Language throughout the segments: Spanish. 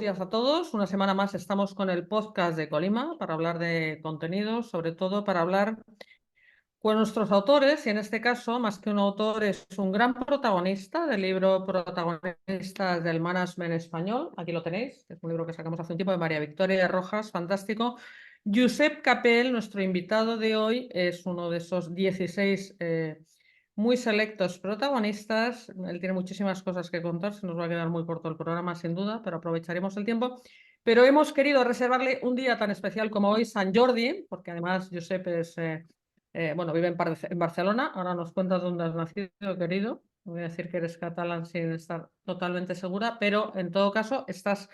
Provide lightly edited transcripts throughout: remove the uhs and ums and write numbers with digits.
días a todos. Una semana más estamos con el podcast de Colima para hablar de contenidos, sobre todo para hablar con nuestros autores, y en este caso, más que un autor, es un gran protagonista del libro Protagonistas del Management Español. Aquí lo tenéis, es un libro que sacamos hace un tiempo de María Victoria Rojas, fantástico. Josep Capel, nuestro invitado de hoy, es uno de esos 16 muy selectos protagonistas. Él tiene muchísimas cosas que contar, se nos va a quedar muy corto el programa sin duda, pero aprovecharemos el tiempo. Pero hemos querido reservarle un día tan especial como hoy, San Jordi, porque además Josep es, bueno, vive en Barcelona. Ahora nos cuentas dónde has nacido, querido. No voy a decir que eres catalán sin estar totalmente segura, pero en todo caso estás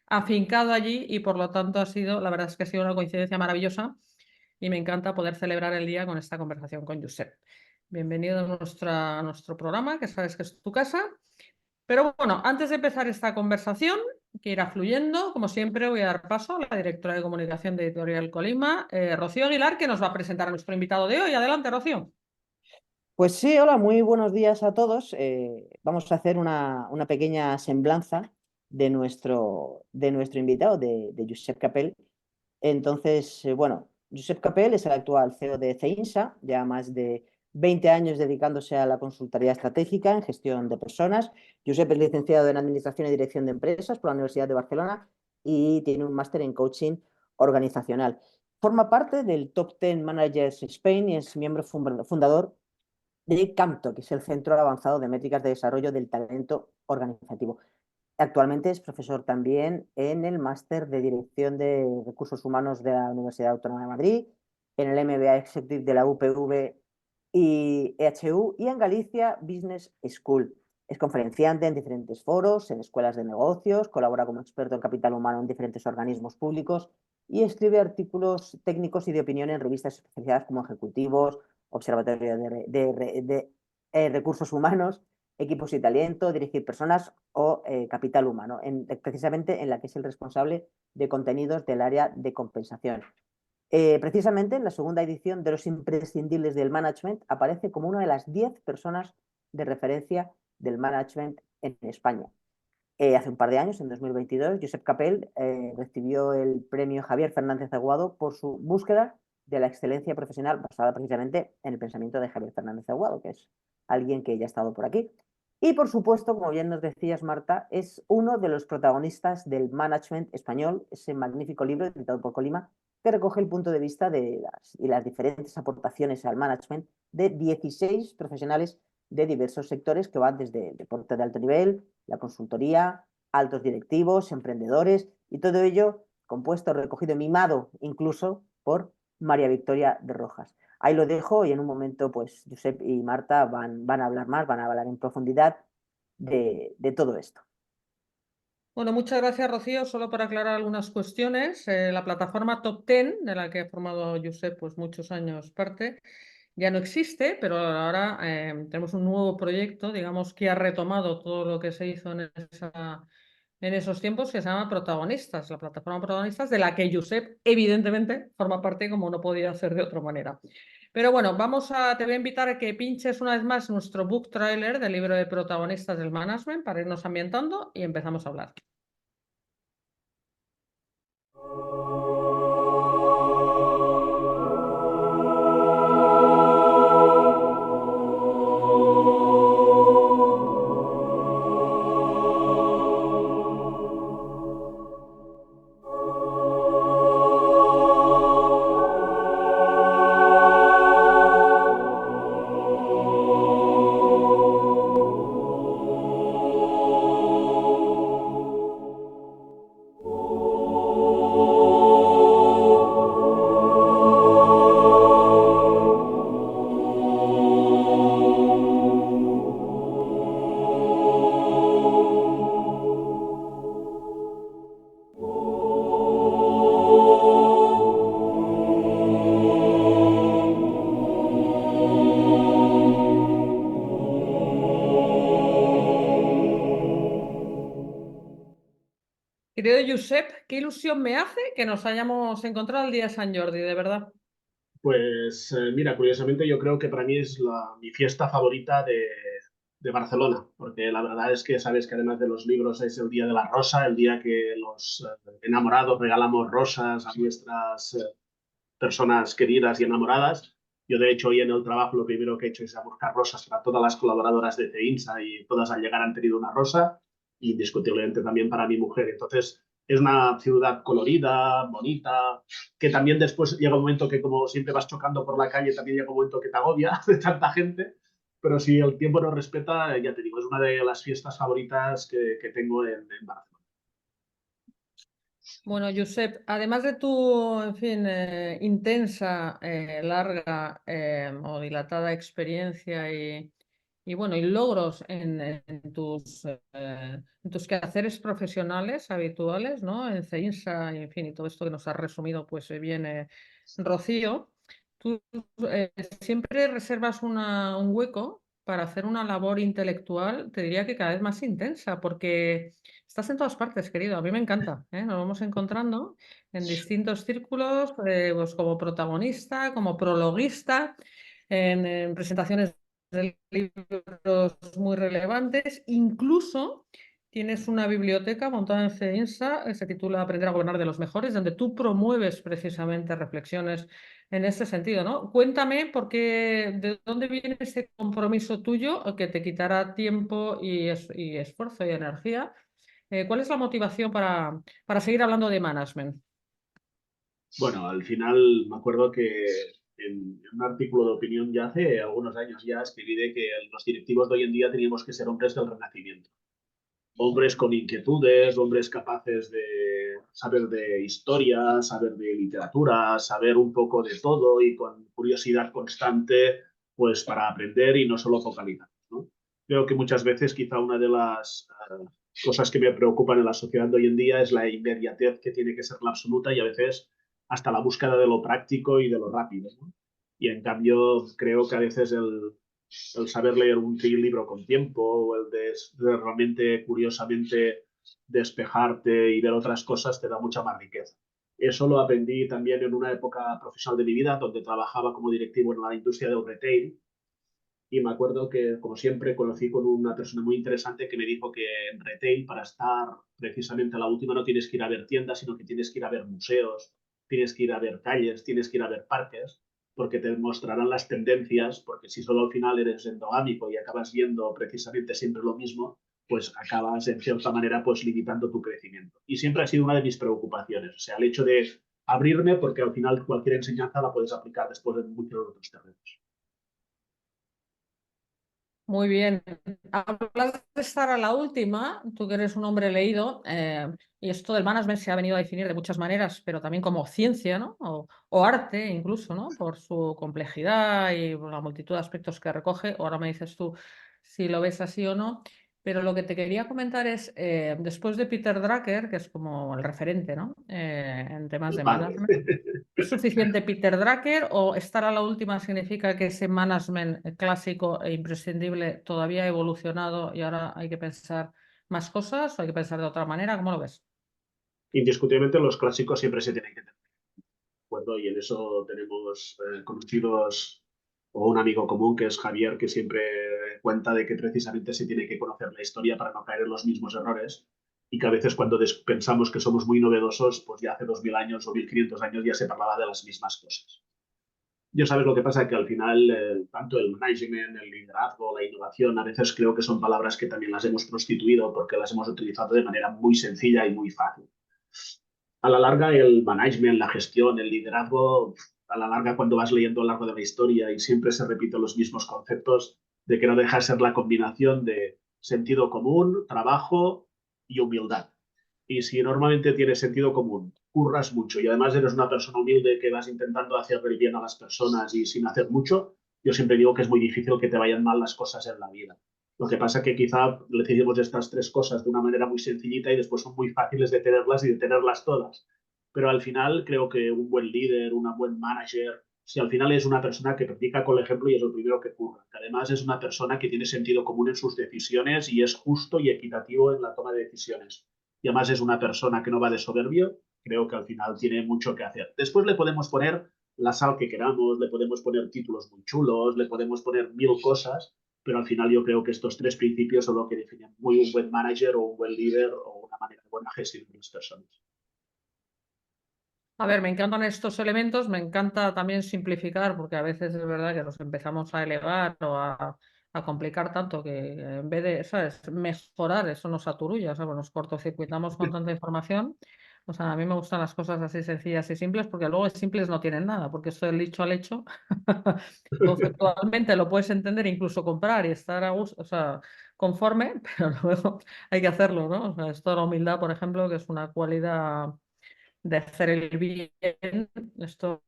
afincado allí y por lo tanto la verdad es que ha sido una coincidencia maravillosa y me encanta poder celebrar el día con esta conversación con Josep. Bienvenido a nuestro programa, que sabes que es tu casa. Pero bueno, antes de empezar esta conversación, que irá fluyendo, como siempre, voy a dar paso a la directora de comunicación de Editorial Colima, Rocío Aguilar, que nos va a presentar a nuestro invitado de hoy. Adelante, Rocío. Pues sí, hola, muy buenos días a todos. Vamos a hacer una pequeña semblanza de nuestro invitado, de Josep Capel. Entonces, bueno, Josep Capel es el actual CEO de CEINSA, ya más de 20 años dedicándose a la consultoría estratégica en gestión de personas. Josep es licenciado en Administración y Dirección de Empresas por la Universidad de Barcelona y tiene un máster en coaching organizacional. Forma parte del Top 10 Managers Spain y es miembro fundador de CAMTO, que es el Centro Avanzado de Métricas de Desarrollo del Talento Organizativo. Actualmente es profesor también en el Máster de Dirección de Recursos Humanos de la Universidad Autónoma de Madrid, en el MBA Executive de la UPV y EHU y en Galicia Business School. Es conferenciante en diferentes foros, en escuelas de negocios, colabora como experto en capital humano en diferentes organismos públicos y escribe artículos técnicos y de opinión en revistas especializadas como Ejecutivos, Observatorio de Recursos Humanos, Equipos y Talento, Dirigir Personas o Capital Humano, precisamente en la que es el responsable de contenidos del área de compensación. Precisamente en la segunda edición de Los Imprescindibles del Management aparece como una de las 10 personas de referencia del management en España. Hace un par de años, en 2022, Josep Capel recibió el premio Javier Fernández Aguado por su búsqueda de la excelencia profesional basada precisamente en el pensamiento de Javier Fernández Aguado, que es alguien que ya ha estado por aquí. Y por supuesto, como bien nos decías, Marta, es uno de los protagonistas del Management Español, ese magnífico libro editado por Colima, que recoge el punto de vista de las diferentes aportaciones al management de 16 profesionales de diversos sectores que van desde el deporte de alto nivel, la consultoría, altos directivos, emprendedores y todo ello compuesto, recogido, mimado incluso por María Victoria de Rojas. Ahí lo dejo y en un momento pues Josep y Marta van a hablar más, van a hablar en profundidad de todo esto. Bueno, muchas gracias, Rocío. Solo para aclarar algunas cuestiones, la plataforma Top 10, de la que ha formado Josep pues, muchos años parte, ya no existe, pero ahora tenemos un nuevo proyecto, digamos, que ha retomado todo lo que se hizo en esos tiempos, que se llama Protagonistas, la plataforma Protagonistas, de la que Josep, evidentemente, forma parte como no podía ser de otra manera. Pero bueno, te voy a invitar a que pinches una vez más nuestro book trailer del libro de Protagonistas del Management para irnos ambientando y empezamos a hablar. Querido Josep, qué ilusión me hace que nos hayamos encontrado el día de San Jordi, de verdad. Pues mira, curiosamente yo creo que para mí es mi fiesta favorita de Barcelona, porque la verdad es que sabes que además de los libros es el Día de la Rosa, el día que los enamorados regalamos rosas a nuestras personas queridas y enamoradas. Yo, de hecho, hoy en el trabajo lo primero que he hecho es a buscar rosas para todas las colaboradoras de CEINSA y todas al llegar han tenido una rosa, indiscutiblemente también para mi mujer. Entonces, es una ciudad colorida, bonita, que también después llega un momento que, como siempre vas chocando por la calle, también llega un momento que te agobia de tanta gente, pero si el tiempo nos respeta, ya te digo, es una de las fiestas favoritas que tengo en Barcelona. Bueno, Josep, además de tu, en fin, intensa, larga o dilatada experiencia y, bueno, y logros en tus quehaceres profesionales habituales, ¿no? En CEINSA y, en fin, y todo esto que nos has resumido, pues viene Rocío. Tú eh, siempre reservas un hueco para hacer una labor intelectual, te diría que cada vez más intensa, porque estás en todas partes, querido. A mí me encanta, ¿eh? Nos vamos encontrando en distintos círculos, pues como protagonista, como prologuista, en presentaciones de libros muy relevantes. Incluso tienes una biblioteca montada en CEINSA, se titula Aprender a gobernar de los mejores, donde tú promueves precisamente reflexiones en ese sentido, ¿no? Cuéntame de dónde viene ese compromiso tuyo que te quitará tiempo y esfuerzo y energía. ¿Cuál es la motivación para seguir hablando de management? Bueno, al final me acuerdo que en un artículo de opinión ya hace algunos años ya escribí de que los directivos de hoy en día teníamos que ser hombres del Renacimiento. Hombres con inquietudes, hombres capaces de saber de historia, saber de literatura, saber un poco de todo y con curiosidad constante, pues para aprender y no solo focalizar, ¿no? Creo que muchas veces quizá una de las cosas que me preocupan en la sociedad de hoy en día es la inmediatez que tiene que ser la absoluta y a veces hasta la búsqueda de lo práctico y de lo rápido, ¿no? Y en cambio creo que a veces el saber leer un libro con tiempo o el de realmente, curiosamente, despejarte y ver otras cosas te da mucha más riqueza. Eso lo aprendí también en una época profesional de mi vida, donde trabajaba como directivo en la industria del retail. Y me acuerdo que, como siempre, conocí con una persona muy interesante que me dijo que en retail, para estar precisamente a la última, no tienes que ir a ver tiendas, sino que tienes que ir a ver museos, tienes que ir a ver calles, tienes que ir a ver parques, porque te mostrarán las tendencias, porque si solo al final eres endogámico y acabas viendo precisamente siempre lo mismo, pues acabas, en cierta manera, pues limitando tu crecimiento. Y siempre ha sido una de mis preocupaciones, o sea, el hecho de abrirme, porque al final cualquier enseñanza la puedes aplicar después en muchos otros terrenos. Muy bien. Hablas de estar a la última, tú que eres un hombre leído, y esto del management se ha venido a definir de muchas maneras, pero también como ciencia, ¿no? O arte incluso, ¿no? Por su complejidad y por la multitud de aspectos que recoge. Ahora me dices tú si lo ves así o no. Pero lo que te quería comentar es, después de Peter Drucker, que es como el referente, ¿no? En temas El de padre. management. ¿Es suficiente Peter Drucker o estar a la última significa que ese management clásico e imprescindible todavía ha evolucionado y ahora hay que pensar más cosas o hay que pensar de otra manera? ¿Cómo lo ves? Indiscutiblemente los clásicos siempre se tienen que tener en cuenta y en eso tenemos conocidos o un amigo común que es Javier, que siempre cuenta de que precisamente se tiene que conocer la historia para no caer en los mismos errores y que a veces cuando pensamos que somos muy novedosos, pues ya hace 2000 años o 1500 años ya se parlaba de las mismas cosas. Yo sabes lo que pasa, que al final tanto el management, el liderazgo, la innovación, a veces creo que son palabras que también las hemos prostituido porque las hemos utilizado de manera muy sencilla y muy fácil. A la larga el management, la gestión, el liderazgo, a la larga cuando vas leyendo a lo largo de la historia y siempre se repiten los mismos conceptos, de que no deja de ser la combinación de sentido común, trabajo y humildad. Y si normalmente tienes sentido común, curras mucho y además eres una persona humilde que vas intentando hacer el bien a las personas y sin hacer mucho, yo siempre digo que es muy difícil que te vayan mal las cosas en la vida. Lo que pasa es que quizá decidimos estas tres cosas de una manera muy sencillita y después son muy fáciles de tenerlas y de tenerlas todas. Pero al final creo que un buen líder, un buen manager, si al final es una persona que predica con el ejemplo y es el primero que curra, que además es una persona que tiene sentido común en sus decisiones y es justo y equitativo en la toma de decisiones. Y además es una persona que no va de soberbio, creo que al final tiene mucho que hacer. Después le podemos poner la sal que queramos, le podemos poner títulos muy chulos, le podemos poner mil cosas, pero al final yo creo que estos tres principios son lo que definen muy un buen manager o un buen líder o una manera de buena gestión de las personas. A ver, me encantan estos elementos, me encanta también simplificar, porque a veces es verdad que nos empezamos a elevar o a complicar tanto que en vez de, ¿sabes?, mejorar, eso nos aturulla, ¿sabes? Nos cortocircuitamos con tanta información. O sea, a mí me gustan las cosas así sencillas y simples, porque luego simples no tienen nada, porque esto del dicho al hecho, conceptualmente lo puedes entender, incluso comprar y estar a gusto, o sea, conforme, pero luego hay que hacerlo, ¿no? O sea, esto de la humildad, por ejemplo, que es una cualidad de hacer el bien, esto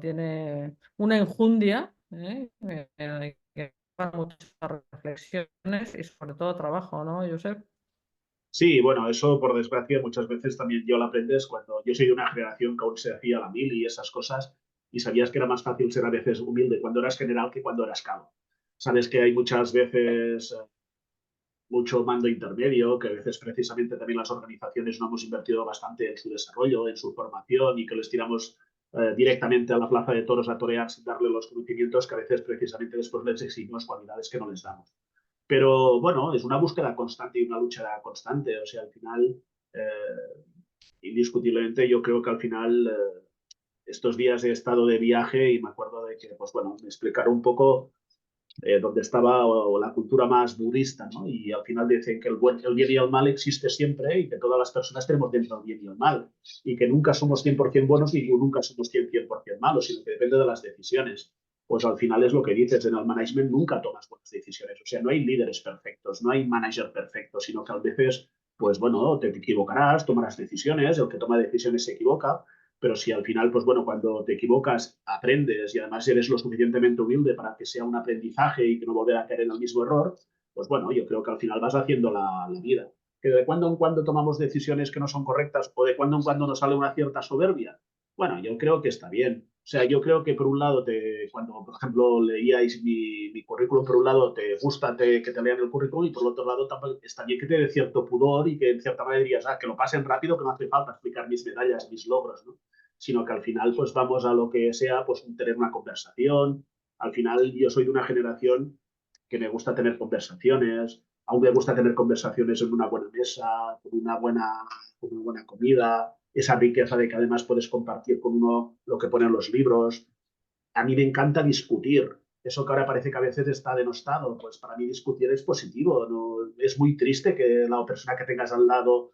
tiene una enjundia, que para muchas reflexiones y sobre todo trabajo, ¿no, Josep? Sí, bueno, eso por desgracia muchas veces también yo lo aprendes cuando yo soy de una generación que aún se hacía la mil y esas cosas y sabías que era más fácil ser a veces humilde cuando eras general que cuando eras cabo. Sabes que hay muchas veces mucho mando intermedio, que a veces precisamente también las organizaciones no hemos invertido bastante en su desarrollo, en su formación y que les tiramos directamente a la plaza de toros a torear sin darle los conocimientos que a veces precisamente después les exigimos cualidades que no les damos. Pero bueno, es una búsqueda constante y una lucha constante. O sea, al final, indiscutiblemente, yo creo que al final estos días he estado de viaje y me acuerdo de que, pues bueno, me explicaron un poco donde estaba la cultura más budista, ¿no? Y al final dicen que el bien y el mal existe siempre y que todas las personas tenemos dentro el bien y el mal y que nunca somos 100% buenos y nunca somos 100% malos, sino que depende de las decisiones. Pues al final es lo que dices, en el management nunca tomas buenas decisiones, o sea, no hay líderes perfectos, no hay manager perfecto, sino que a veces, pues bueno, te equivocarás, tomarás decisiones, el que toma decisiones se equivoca, pero si al final, pues bueno, cuando te equivocas, aprendes y además eres lo suficientemente humilde para que sea un aprendizaje y que no volver a caer en el mismo error, pues bueno, yo creo que al final vas haciendo la vida. Que de cuando en cuando tomamos decisiones que no son correctas o de cuando en cuando nos sale una cierta soberbia. Bueno, yo creo que está bien. O sea, yo creo que por un lado, cuando por ejemplo leíais mi currículum, por un lado te gusta que te lean el currículum y por el otro lado está bien que te dé cierto pudor y que en cierta manera dirías, que lo pasen rápido, que no hace falta explicar mis medallas, mis logros, ¿no? Sino que al final pues vamos a lo que sea, pues tener una conversación. Al final yo soy de una generación que me gusta tener conversaciones, aún me gusta tener conversaciones en una buena mesa, con una buena comida, esa riqueza de que además puedes compartir con uno lo que ponen los libros. A mí me encanta discutir. Eso que ahora parece que a veces está denostado, pues para mí discutir es positivo. ¿No? Es muy triste que la persona que tengas al lado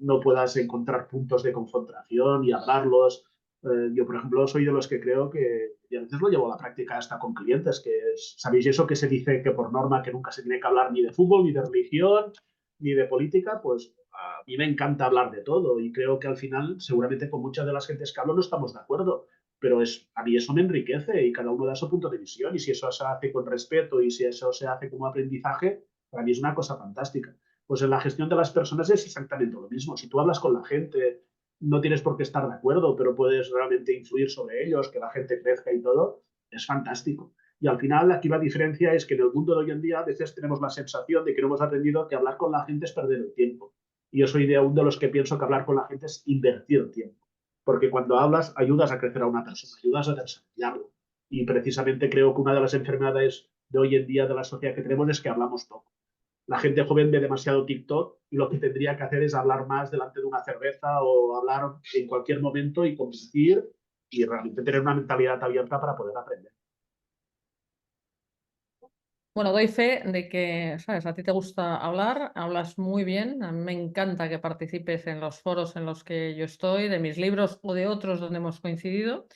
no puedas encontrar puntos de confrontación y hablarlos. Yo, por ejemplo, soy de los que creo que, y a veces lo llevo a la práctica hasta con clientes, ¿sabéis eso que se dice que por norma que nunca se tiene que hablar ni de fútbol, ni de religión, ni de política? Pues a mí me encanta hablar de todo y creo que al final, seguramente con muchas de las gentes que hablo no estamos de acuerdo, pero a mí eso me enriquece y cada uno da su punto de visión y si eso se hace con respeto y si eso se hace como aprendizaje, para mí es una cosa fantástica. Pues en la gestión de las personas es exactamente lo mismo. Si tú hablas con la gente, no tienes por qué estar de acuerdo, pero puedes realmente influir sobre ellos, que la gente crezca y todo, es fantástico. Y al final aquí la diferencia es que en el mundo de hoy en día a veces tenemos la sensación de que no hemos aprendido que hablar con la gente es perder el tiempo. Y yo soy de uno de los que pienso que hablar con la gente es invertir tiempo. Porque cuando hablas ayudas a crecer a una persona, ayudas a desarrollarlo. Y precisamente creo que una de las enfermedades de hoy en día de la sociedad que tenemos es que hablamos poco. La gente joven ve demasiado TikTok y lo que tendría que hacer es hablar más delante de una cerveza o hablar en cualquier momento y compartir y realmente tener una mentalidad abierta para poder aprender. Bueno, doy fe de que, ¿sabes? A ti te gusta hablar, hablas muy bien. A mí me encanta que participes en los foros en los que yo estoy, de mis libros o de otros donde hemos coincidido.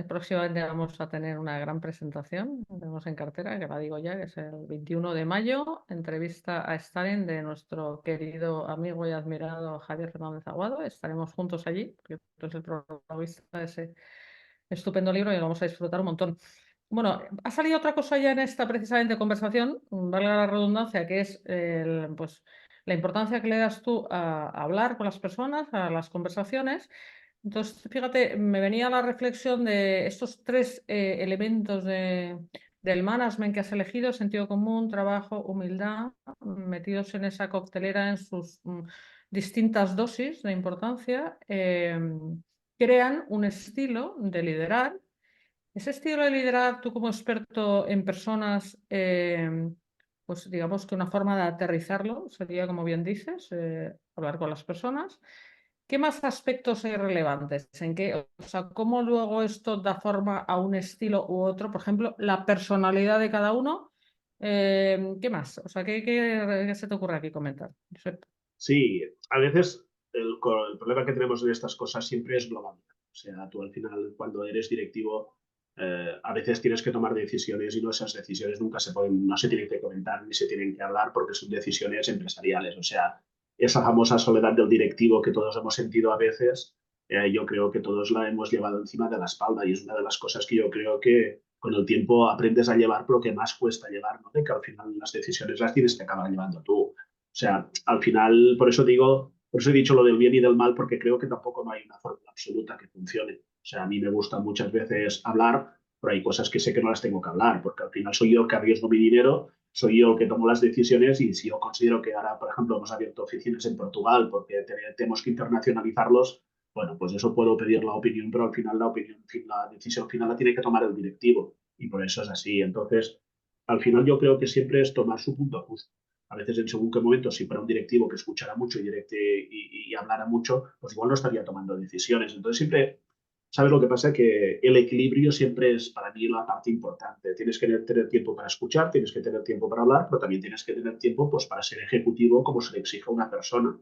Próximamente vamos a tener una gran presentación, tenemos en cartera, que la digo ya, que es el 21 de mayo, entrevista a Stalin de nuestro querido amigo y admirado Javier Fernández Aguado. Estaremos juntos allí, porque tú eres el protagonista de ese estupendo libro y lo vamos a disfrutar un montón. Bueno, ha salido otra cosa ya en esta precisamente conversación, valga la redundancia, que es pues, la importancia que le das tú a hablar con las personas, a las conversaciones. Entonces, fíjate, me venía la reflexión de estos tres elementos del management que has elegido: sentido común, trabajo, humildad, metidos en esa coctelera en sus distintas dosis de importancia, crean un estilo de liderar Ese estilo de liderar, tú como experto en personas, pues digamos que una forma de aterrizarlo sería, como bien dices, hablar con las personas. ¿Qué más aspectos hay relevantes? ¿En qué, o sea, cómo luego esto da forma a un estilo u otro? Por ejemplo, la personalidad de cada uno. ¿Qué más? O sea, ¿qué se te ocurre aquí comentar? Josep? Sí, a veces el problema que tenemos en estas cosas siempre es global. O sea, tú al final, cuando eres directivo, a veces tienes que tomar decisiones y no esas decisiones nunca no se tienen que comentar ni se tienen que hablar porque son decisiones empresariales. O sea, esa famosa soledad del directivo que todos hemos sentido a veces, yo creo que todos la hemos llevado encima de la espalda y es una de las cosas que yo creo que con el tiempo aprendes a llevar, pero que más cuesta llevar, ¿no? De que al final las decisiones las tienes que acabar llevando tú. O sea, al final, por eso digo, por eso he dicho lo del bien y del mal, porque creo que tampoco no hay una fórmula absoluta que funcione. O sea, a mí me gusta muchas veces hablar, pero hay cosas que sé que no las tengo que hablar, porque al final soy yo el que arriesgo mi dinero, soy yo el que tomo las decisiones y si yo considero que ahora, por ejemplo, hemos abierto oficinas en Portugal porque tenemos que internacionalizarlos, bueno, pues eso puedo pedir la opinión, pero al final la decisión final la tiene que tomar el directivo y por eso es así. Entonces, al final yo creo que siempre es tomar su punto justo. A veces en según qué momento, si para un directivo que escuchara mucho y hablara mucho, pues igual no estaría tomando decisiones. Entonces siempre, ¿sabes lo que pasa? Que el equilibrio siempre es para mí la parte importante. Tienes que tener tiempo para escuchar, tienes que tener tiempo para hablar, pero también tienes que tener tiempo pues, para ser ejecutivo como se le exige a una persona.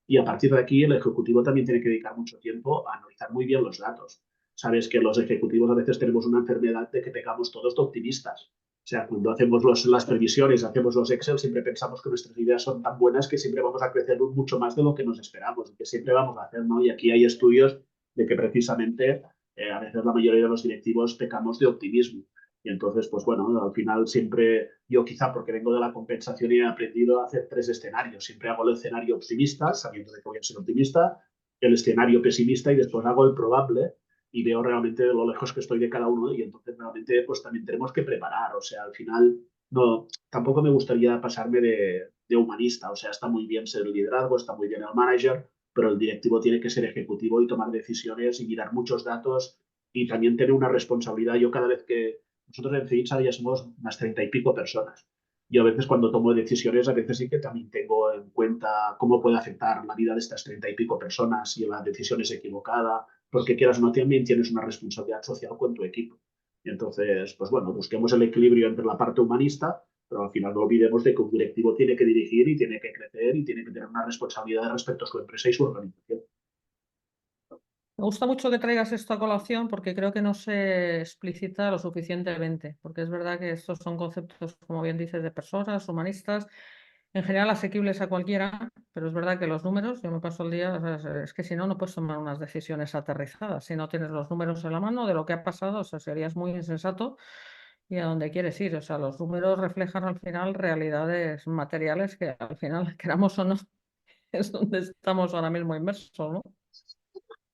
Y a partir de aquí, el ejecutivo también tiene que dedicar mucho tiempo a analizar muy bien los datos. Sabes que los ejecutivos a veces tenemos una enfermedad de que pegamos todos de optimistas. O sea, cuando hacemos las previsiones, hacemos los Excel, siempre pensamos que nuestras ideas son tan buenas que siempre vamos a crecer mucho más de lo que nos esperamos, que siempre vamos a hacer, ¿no? Y aquí hay estudios de que precisamente a veces la mayoría de los directivos pecamos de optimismo. Y entonces, pues bueno, al final siempre, yo quizá porque vengo de la compensación y he aprendido a hacer tres escenarios. Siempre hago el escenario optimista, sabiendo de que voy a ser optimista, el escenario pesimista y después hago el probable y veo realmente lo lejos que estoy de cada uno y entonces realmente pues también tenemos que preparar, o sea, al final no, tampoco me gustaría pasarme de humanista, o sea, está muy bien ser el liderazgo, está muy bien el manager, pero el directivo tiene que ser ejecutivo y tomar decisiones y mirar muchos datos y también tener una responsabilidad. Yo cada vez que nosotros en CINSA ya somos unas 30 y pico personas. Yo a veces cuando tomo decisiones, a veces sí que también tengo en cuenta cómo puede afectar la vida de estas 30 y pico personas si la decisión es equivocada, porque quieras o no, también tienes una responsabilidad social con tu equipo. Y entonces, pues bueno, busquemos el equilibrio entre la parte humanista, pero al final no olvidemos de que un directivo tiene que dirigir y tiene que crecer y tiene que tener una responsabilidad respecto a su empresa y su organización. Me gusta mucho que traigas esto a colación porque creo que no se explicita lo suficientemente, porque es verdad que estos son conceptos, como bien dices, de personas, humanistas, en general asequibles a cualquiera, pero es verdad que los números, yo me paso el día, o sea, es que si no, no puedes tomar unas decisiones aterrizadas, si no tienes los números en la mano de lo que ha pasado, o sea, serías muy insensato y a dónde quieres ir, o sea, los números reflejan al final realidades materiales que al final, queramos o no, es donde estamos ahora mismo inmersos, ¿no?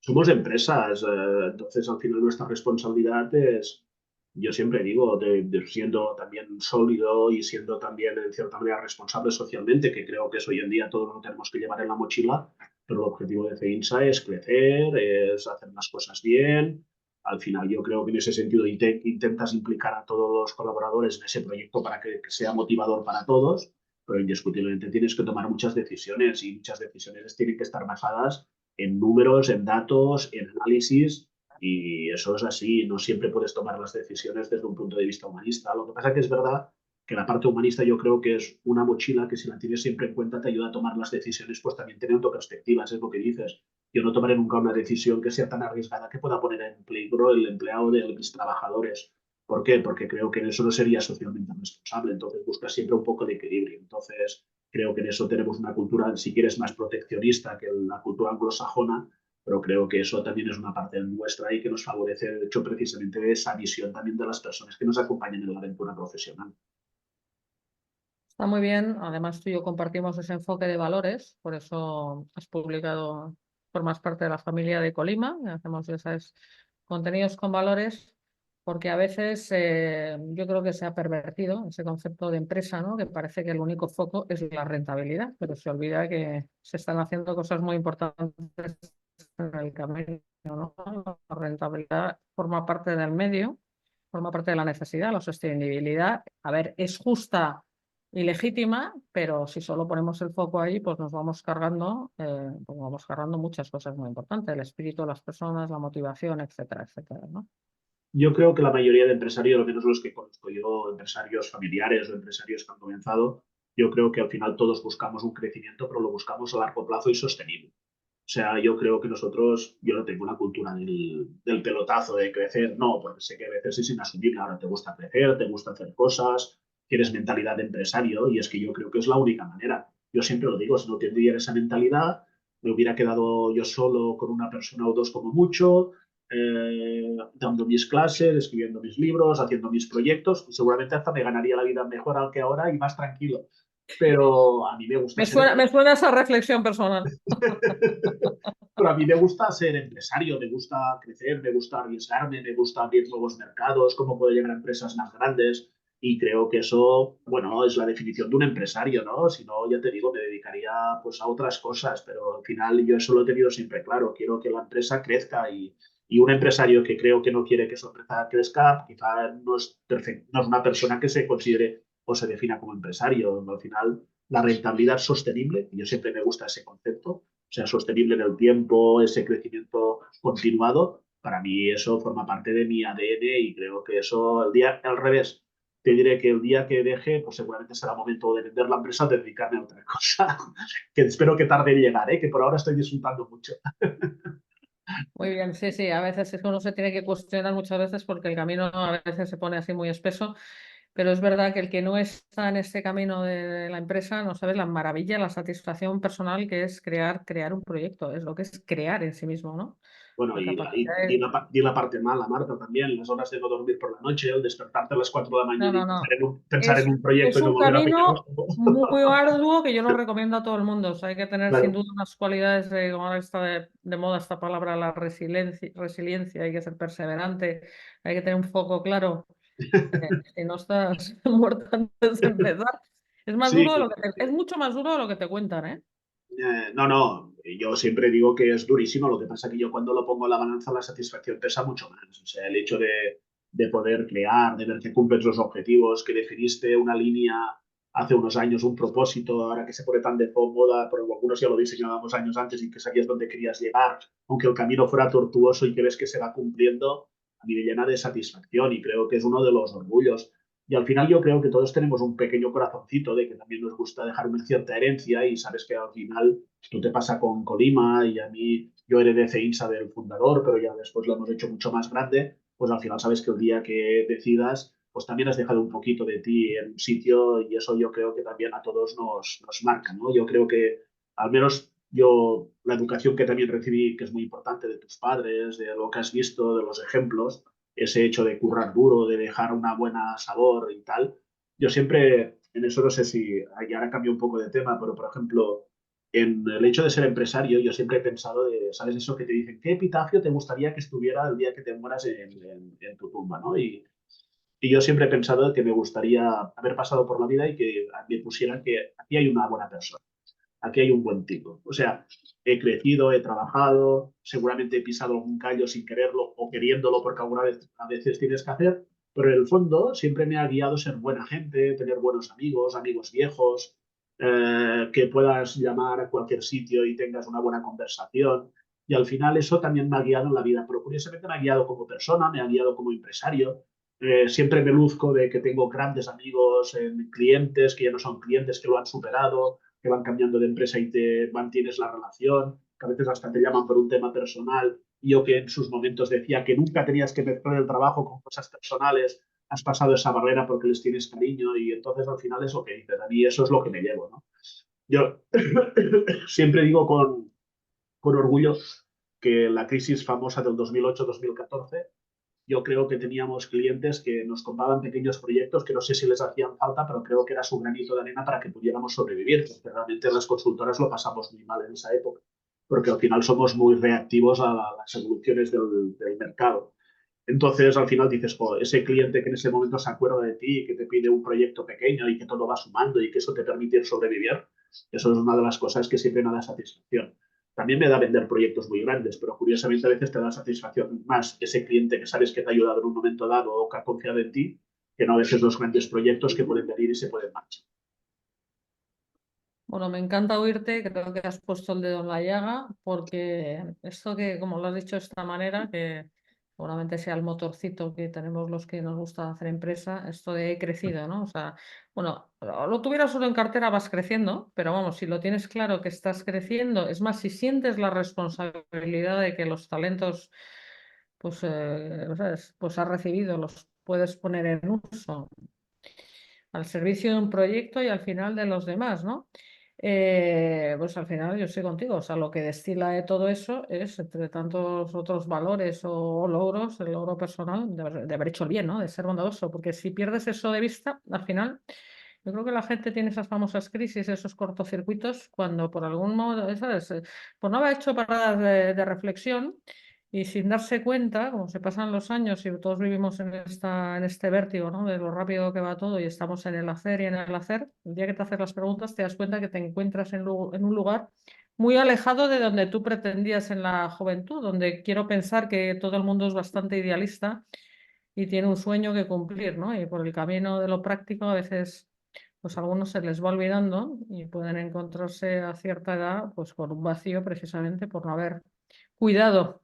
Somos empresas, entonces al final nuestra responsabilidad es, yo siempre digo, de siendo también sólido y siendo también en cierta manera responsable socialmente, que creo que eso hoy en día todos lo tenemos que llevar en la mochila, pero el objetivo de CEINSA es crecer, es hacer las cosas bien. Al final yo creo que en ese sentido intentas implicar a todos los colaboradores en ese proyecto para que sea motivador para todos, pero indiscutiblemente tienes que tomar muchas decisiones y muchas decisiones tienen que estar basadas en números, en datos, en análisis, y eso es así. No siempre puedes tomar las decisiones desde un punto de vista humanista. Lo que pasa es que es verdad que la parte humanista yo creo que es una mochila que si la tienes siempre en cuenta te ayuda a tomar las decisiones, pues también teniendo perspectivas, es lo que dices. Yo no tomaré nunca una decisión que sea tan arriesgada que pueda poner en peligro el empleado de mis trabajadores. ¿Por qué? Porque creo que en eso no sería socialmente responsable. Entonces busca siempre un poco de equilibrio. Entonces, creo que en eso tenemos una cultura, si quieres, más proteccionista que la cultura anglosajona, pero creo que eso también es una parte nuestra y que nos favorece, de hecho, precisamente de esa visión también de las personas que nos acompañan en la aventura profesional. Está muy bien, además tú y yo compartimos ese enfoque de valores, por eso has publicado, formas parte de la familia de Colima, y hacemos esos contenidos con valores, porque a veces yo creo que se ha pervertido ese concepto de empresa, ¿no? Que parece que el único foco es la rentabilidad, pero se olvida que se están haciendo cosas muy importantes en el camino, ¿no? La rentabilidad forma parte del medio forma parte de la necesidad, la sostenibilidad. A ver, es justa y legítima, pero si solo ponemos el foco ahí, pues nos vamos cargando muchas cosas muy importantes, el espíritu de las personas, la motivación, etcétera, etcétera, ¿no? Yo creo que la mayoría de empresarios, al menos los que conozco yo, empresarios familiares o empresarios que han comenzado, yo creo que al final todos buscamos un crecimiento, pero lo buscamos a largo plazo y sostenible. O sea, yo creo que yo no tengo una cultura del pelotazo de crecer, no, porque sé que a veces es inasumible. Ahora te gusta crecer, te gusta hacer cosas, tienes mentalidad de empresario y es que yo creo que es la única manera. Yo siempre lo digo, si no tendría esa mentalidad, me hubiera quedado yo solo con una persona o dos como mucho, dando mis clases, escribiendo mis libros, haciendo mis proyectos, y seguramente hasta me ganaría la vida mejor al que ahora y más tranquilo. Pero a mí me gusta ser Me suena esa reflexión personal. Pero a mí me gusta ser empresario, me gusta crecer, me gusta arriesgarme, me gusta abrir nuevos mercados, cómo puedo llegar a empresas más grandes. Y creo que eso, bueno, es la definición de un empresario, ¿no? Si no, ya te digo, me dedicaría pues a otras cosas, pero al final yo eso lo he tenido siempre claro. Quiero que la empresa crezca y un empresario que creo que no quiere que su empresa crezca, quizá no es no es una persona que se considere o se defina como empresario. Al final, la rentabilidad sostenible, y yo siempre me gusta ese concepto, sea sostenible en el tiempo, ese crecimiento continuado, para mí eso forma parte de mi ADN y creo que eso, el día al revés, te diré que el día que deje, pues seguramente será momento de vender la empresa o de dedicarme a otra cosa, que espero que tarde en llegar, que por ahora estoy disfrutando mucho. Muy bien, sí, sí, a veces es que uno se tiene que cuestionar muchas veces porque el camino a veces se pone así muy espeso, pero es verdad que el que no está en este camino de la empresa no sabe la maravilla, la satisfacción personal que es crear un proyecto, es lo que es crear en sí mismo, ¿no? Bueno, La y, capacidad di la parte mala, Marta, también, las horas de no dormir por la noche, el despertarte a las 4 de la No, mañana y no, no. pensar en un proyecto Es y no un volver a pegar. camino muy arduo que yo no recomiendo a todo el mundo. O sea, hay que tener sin Claro. duda unas cualidades de, como ahora está de moda esta palabra, la resiliencia, hay que ser perseverante, hay que tener un foco claro. Si no estás muerto antes de empezar. Es más Sí, duro de lo que es mucho más duro de lo que te cuentan, ¿eh? no, yo siempre digo que es durísimo, lo que pasa que yo cuando lo pongo en la balanza la satisfacción pesa mucho más. O sea, el hecho de poder crear, de ver que cumples los objetivos, que definiste una línea hace unos años, un propósito, ahora que se pone tan de moda, pero algunos ya lo diseñábamos años antes y que sabías dónde querías llegar, aunque el camino fuera tortuoso y que ves que se va cumpliendo, a mí me llena de satisfacción y creo que es uno de los orgullos. Y al final yo creo que todos tenemos un pequeño corazoncito de que también nos gusta dejar una cierta herencia y sabes que al final esto te pasa con Colima y a mí yo heredé CEINSA del fundador, pero ya después lo hemos hecho mucho más grande, pues al final sabes que el día que decidas, pues también has dejado un poquito de ti en un sitio y eso yo creo que también a todos nos marca, ¿no? Yo creo que al menos yo, la educación que también recibí, que es muy importante de tus padres, de lo que has visto, de los ejemplos, ese hecho de currar duro, de dejar una buena sabor y tal. Yo siempre, en eso no sé si, y ahora cambio un poco de tema, pero por ejemplo, en el hecho de ser empresario, yo siempre he pensado de, ¿sabes eso que te dicen? ¿Qué epitafio te gustaría que estuviera el día que te mueras en tu tumba, ¿no? Y yo siempre he pensado que me gustaría haber pasado por la vida y que me pusieran que aquí hay una buena persona, aquí hay un buen tipo. O sea, he crecido, he trabajado, seguramente he pisado algún callo sin quererlo o queriéndolo porque alguna vez a veces tienes que hacer, pero en el fondo siempre me ha guiado ser buena gente, tener buenos amigos, amigos viejos, que puedas llamar a cualquier sitio y tengas una buena conversación. Y al final eso también me ha guiado en la vida, pero curiosamente me ha guiado como persona, me ha guiado como empresario. Siempre me luzco de que tengo grandes amigos, clientes que ya no son clientes, que lo han superado, que van cambiando de empresa y te mantienes la relación, que a veces hasta te llaman por un tema personal. Y yo que en sus momentos decía que nunca tenías que mezclar el trabajo con cosas personales, has pasado esa barrera porque les tienes cariño y entonces al final es lo que dices. A mí eso es lo que me llevo, ¿no? Yo siempre digo con orgullo que la crisis famosa del 2008-2014 yo creo que teníamos clientes que nos compraban pequeños proyectos que no sé si les hacían falta, pero creo que era su granito de arena para que pudiéramos sobrevivir, porque realmente las consultoras lo pasamos muy mal en esa época, porque al final somos muy reactivos a las evoluciones del mercado. Entonces, al final dices, oh, ese cliente que en ese momento se acuerda de ti, que te pide un proyecto pequeño y que todo va sumando y que eso te permite sobrevivir, eso es una de las cosas que siempre me da satisfacción. También me da vender proyectos muy grandes, pero curiosamente a veces te da satisfacción más ese cliente que sabes que te ha ayudado en un momento dado o que ha confiado en ti, que no a veces los grandes proyectos que pueden venir y se pueden marchar. Bueno, me encanta oírte, creo que has puesto el dedo en la llaga, porque esto que, como lo has dicho de esta manera, que seguramente sea el motorcito que tenemos los que nos gusta hacer empresa, esto de he crecido, ¿no? O sea, bueno, lo tuvieras solo en cartera vas creciendo, pero vamos, si lo tienes claro que estás creciendo, es más, si sientes la responsabilidad de que los talentos, pues, ¿sabes? Pues has recibido, los puedes poner en uso al servicio de un proyecto y al final de los demás, ¿no? Pues al final yo estoy contigo, o sea, lo que destila de todo eso es, entre tantos otros valores o logros, el logro personal de haber hecho el bien, ¿no? De ser bondadoso, porque si pierdes eso de vista, al final, yo creo que la gente tiene esas famosas crisis, esos cortocircuitos, cuando por algún modo, ¿sabes? Por no haber hecho paradas de reflexión. Y sin darse cuenta, como se pasan los años y todos vivimos en este vértigo, ¿no? De lo rápido que va todo y estamos en el hacer y en el hacer, el día que te haces las preguntas te das cuenta que te encuentras en un lugar muy alejado de donde tú pretendías en la juventud, donde quiero pensar que todo el mundo es bastante idealista y tiene un sueño que cumplir, ¿no? Y por el camino de lo práctico a veces pues a algunos se les va olvidando y pueden encontrarse a cierta edad pues con un vacío precisamente por no haber cuidado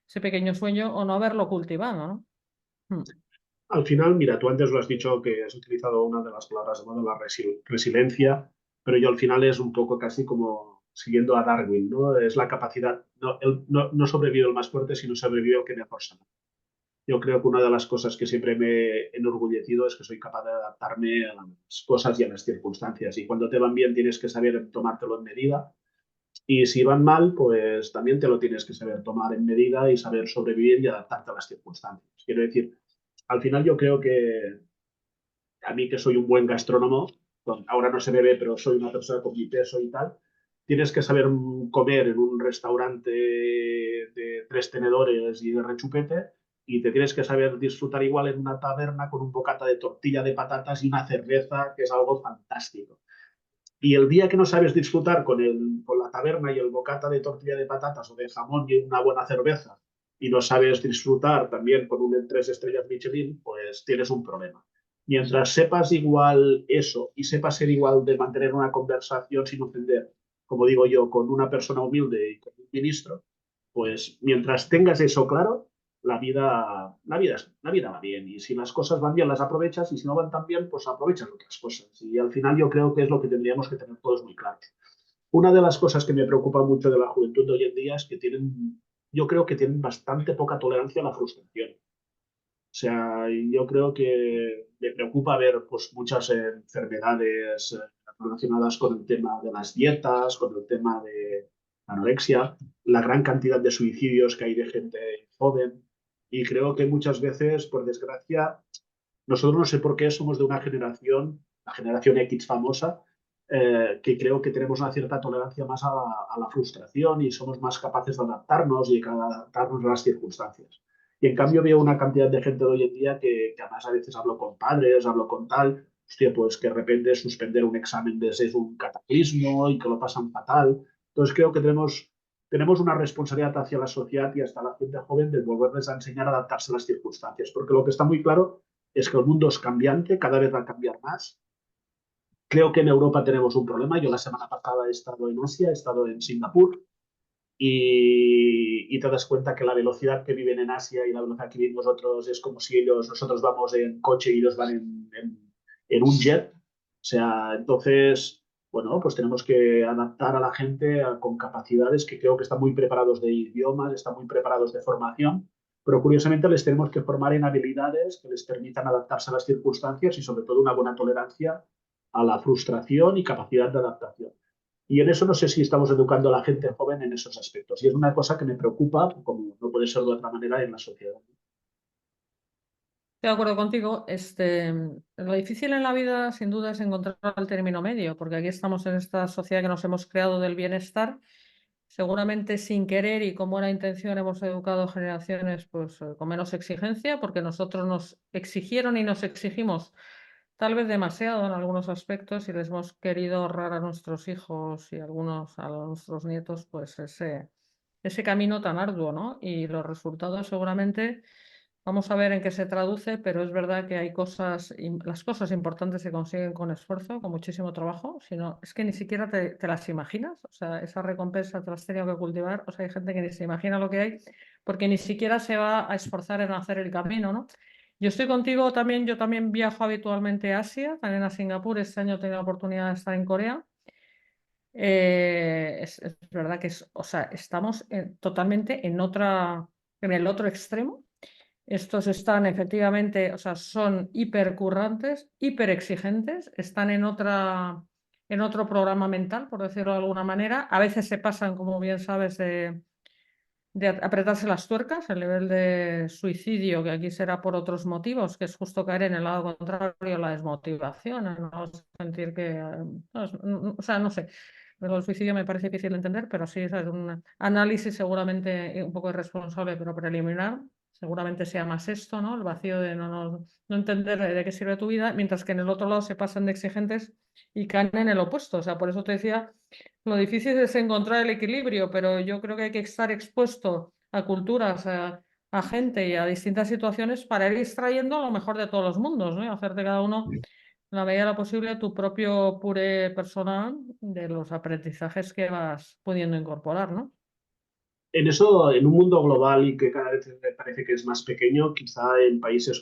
ese pequeño sueño o no haberlo cultivado, ¿no? Al final, mira, tú antes lo has dicho que has utilizado una de las palabras de moda, la resiliencia, pero yo al final es un poco casi como siguiendo a Darwin, ¿no? Es la capacidad, no sobrevive el más fuerte, sino sobrevive el que mejor sabe. Yo creo que una de las cosas que siempre me he enorgullecido es que soy capaz de adaptarme a las cosas y a las circunstancias. Y cuando te van bien tienes que saber tomártelo en medida. Y si van mal, pues también te lo tienes que saber tomar en medida y saber sobrevivir y adaptarte a las circunstancias. Quiero decir, al final yo creo que a mí que soy un buen gastrónomo, ahora no se me ve, pero soy una persona con mi peso y tal, tienes que saber comer en un restaurante de 3 tenedores y de rechupete y te tienes que saber disfrutar igual en una taberna con un bocata de tortilla de patatas y una cerveza, que es algo fantástico. Y el día que no sabes disfrutar con la taberna y el bocata de tortilla de patatas o de jamón y una buena cerveza y no sabes disfrutar también con un 3 estrellas Michelin, pues tienes un problema. Mientras sepas igual eso y sepas ser igual de mantener una conversación sin ofender, como digo yo, con una persona humilde y con un ministro, pues mientras tengas eso claro, la vida va bien. Y si las cosas van bien, las aprovechas. Y si no van tan bien, pues aprovechas otras cosas. Y al final yo creo que es lo que tendríamos que tener todos muy claros. Una de las cosas que me preocupa mucho de la juventud de hoy en día es que yo creo que tienen bastante poca tolerancia a la frustración. O sea, yo creo que me preocupa ver pues, muchas enfermedades relacionadas con el tema de las dietas, con el tema de anorexia, la gran cantidad de suicidios que hay de gente joven. Y creo que muchas veces, por desgracia, nosotros no sé por qué somos de una generación, la generación X famosa, que creo que tenemos una cierta tolerancia más a la frustración y somos más capaces de adaptarnos y de adaptarnos a las circunstancias. Y en cambio veo una cantidad de gente de hoy en día que además a veces hablo con padres, hablo con tal, hostia, pues que de repente suspender un examen es un cataclismo y que lo pasan fatal. Entonces creo que tenemos una responsabilidad hacia la sociedad y hasta la gente joven de volverles a enseñar a adaptarse a las circunstancias, porque lo que está muy claro es que el mundo es cambiante, cada vez va a cambiar más. Creo que en Europa tenemos un problema. Yo la semana pasada he estado en Asia, he estado en Singapur y te das cuenta que la velocidad que viven en Asia y la velocidad que viven nosotros es como si nosotros vamos en coche y ellos van en un jet. O sea, entonces, bueno, pues tenemos que adaptar a la gente con capacidades que creo que están muy preparados de idiomas, están muy preparados de formación, pero curiosamente les tenemos que formar en habilidades que les permitan adaptarse a las circunstancias y sobre todo una buena tolerancia a la frustración y capacidad de adaptación. Y en eso no sé si estamos educando a la gente joven en esos aspectos. Y es una cosa que me preocupa, como no puede ser de otra manera, en la sociedad. Estoy de acuerdo contigo. Lo difícil en la vida, sin duda, es encontrar el término medio, porque aquí estamos en esta sociedad que nos hemos creado del bienestar, seguramente sin querer y con buena intención hemos educado generaciones pues, con menos exigencia, porque nosotros nos exigieron y nos exigimos tal vez demasiado en algunos aspectos y les hemos querido ahorrar a nuestros hijos y algunos a nuestros nietos, pues ese camino tan arduo, ¿no? Y los resultados seguramente, vamos a ver en qué se traduce, pero es verdad que hay cosas, las cosas importantes se consiguen con esfuerzo, con muchísimo trabajo, sino es que ni siquiera te las imaginas, o sea, esa recompensa te la has tenido que cultivar, o sea, hay gente que ni se imagina lo que hay, porque ni siquiera se va a esforzar en hacer el camino, ¿no? Yo estoy contigo también, yo también viajo habitualmente a Asia, también a Singapur, este año he tenido la oportunidad de estar en Corea. Es verdad que o sea, estamos totalmente en el otro extremo. Estos están efectivamente, o sea, son hipercurrantes, hiperexigentes, están en otro programa mental, por decirlo de alguna manera. A veces se pasan, como bien sabes, de apretarse las tuercas, el nivel de suicidio, que aquí será por otros motivos, que es justo caer en el lado contrario, la desmotivación, el no sentir que, o sea, no sé, pero el suicidio me parece difícil de entender, pero sí es un análisis seguramente un poco irresponsable, pero preliminar. Seguramente sea más esto, ¿no? El vacío de no entender de qué sirve tu vida, mientras que en el otro lado se pasan de exigentes y caen en el opuesto. O sea, por eso te decía, lo difícil es encontrar el equilibrio, pero yo creo que hay que estar expuesto a culturas, a gente y a distintas situaciones para ir extrayendo lo mejor de todos los mundos, ¿no? Y hacer de cada uno, en la medida de lo posible, tu propio puré personal de los aprendizajes que vas pudiendo incorporar, ¿no? En eso, en un mundo global y que cada vez me parece que es más pequeño, quizá en países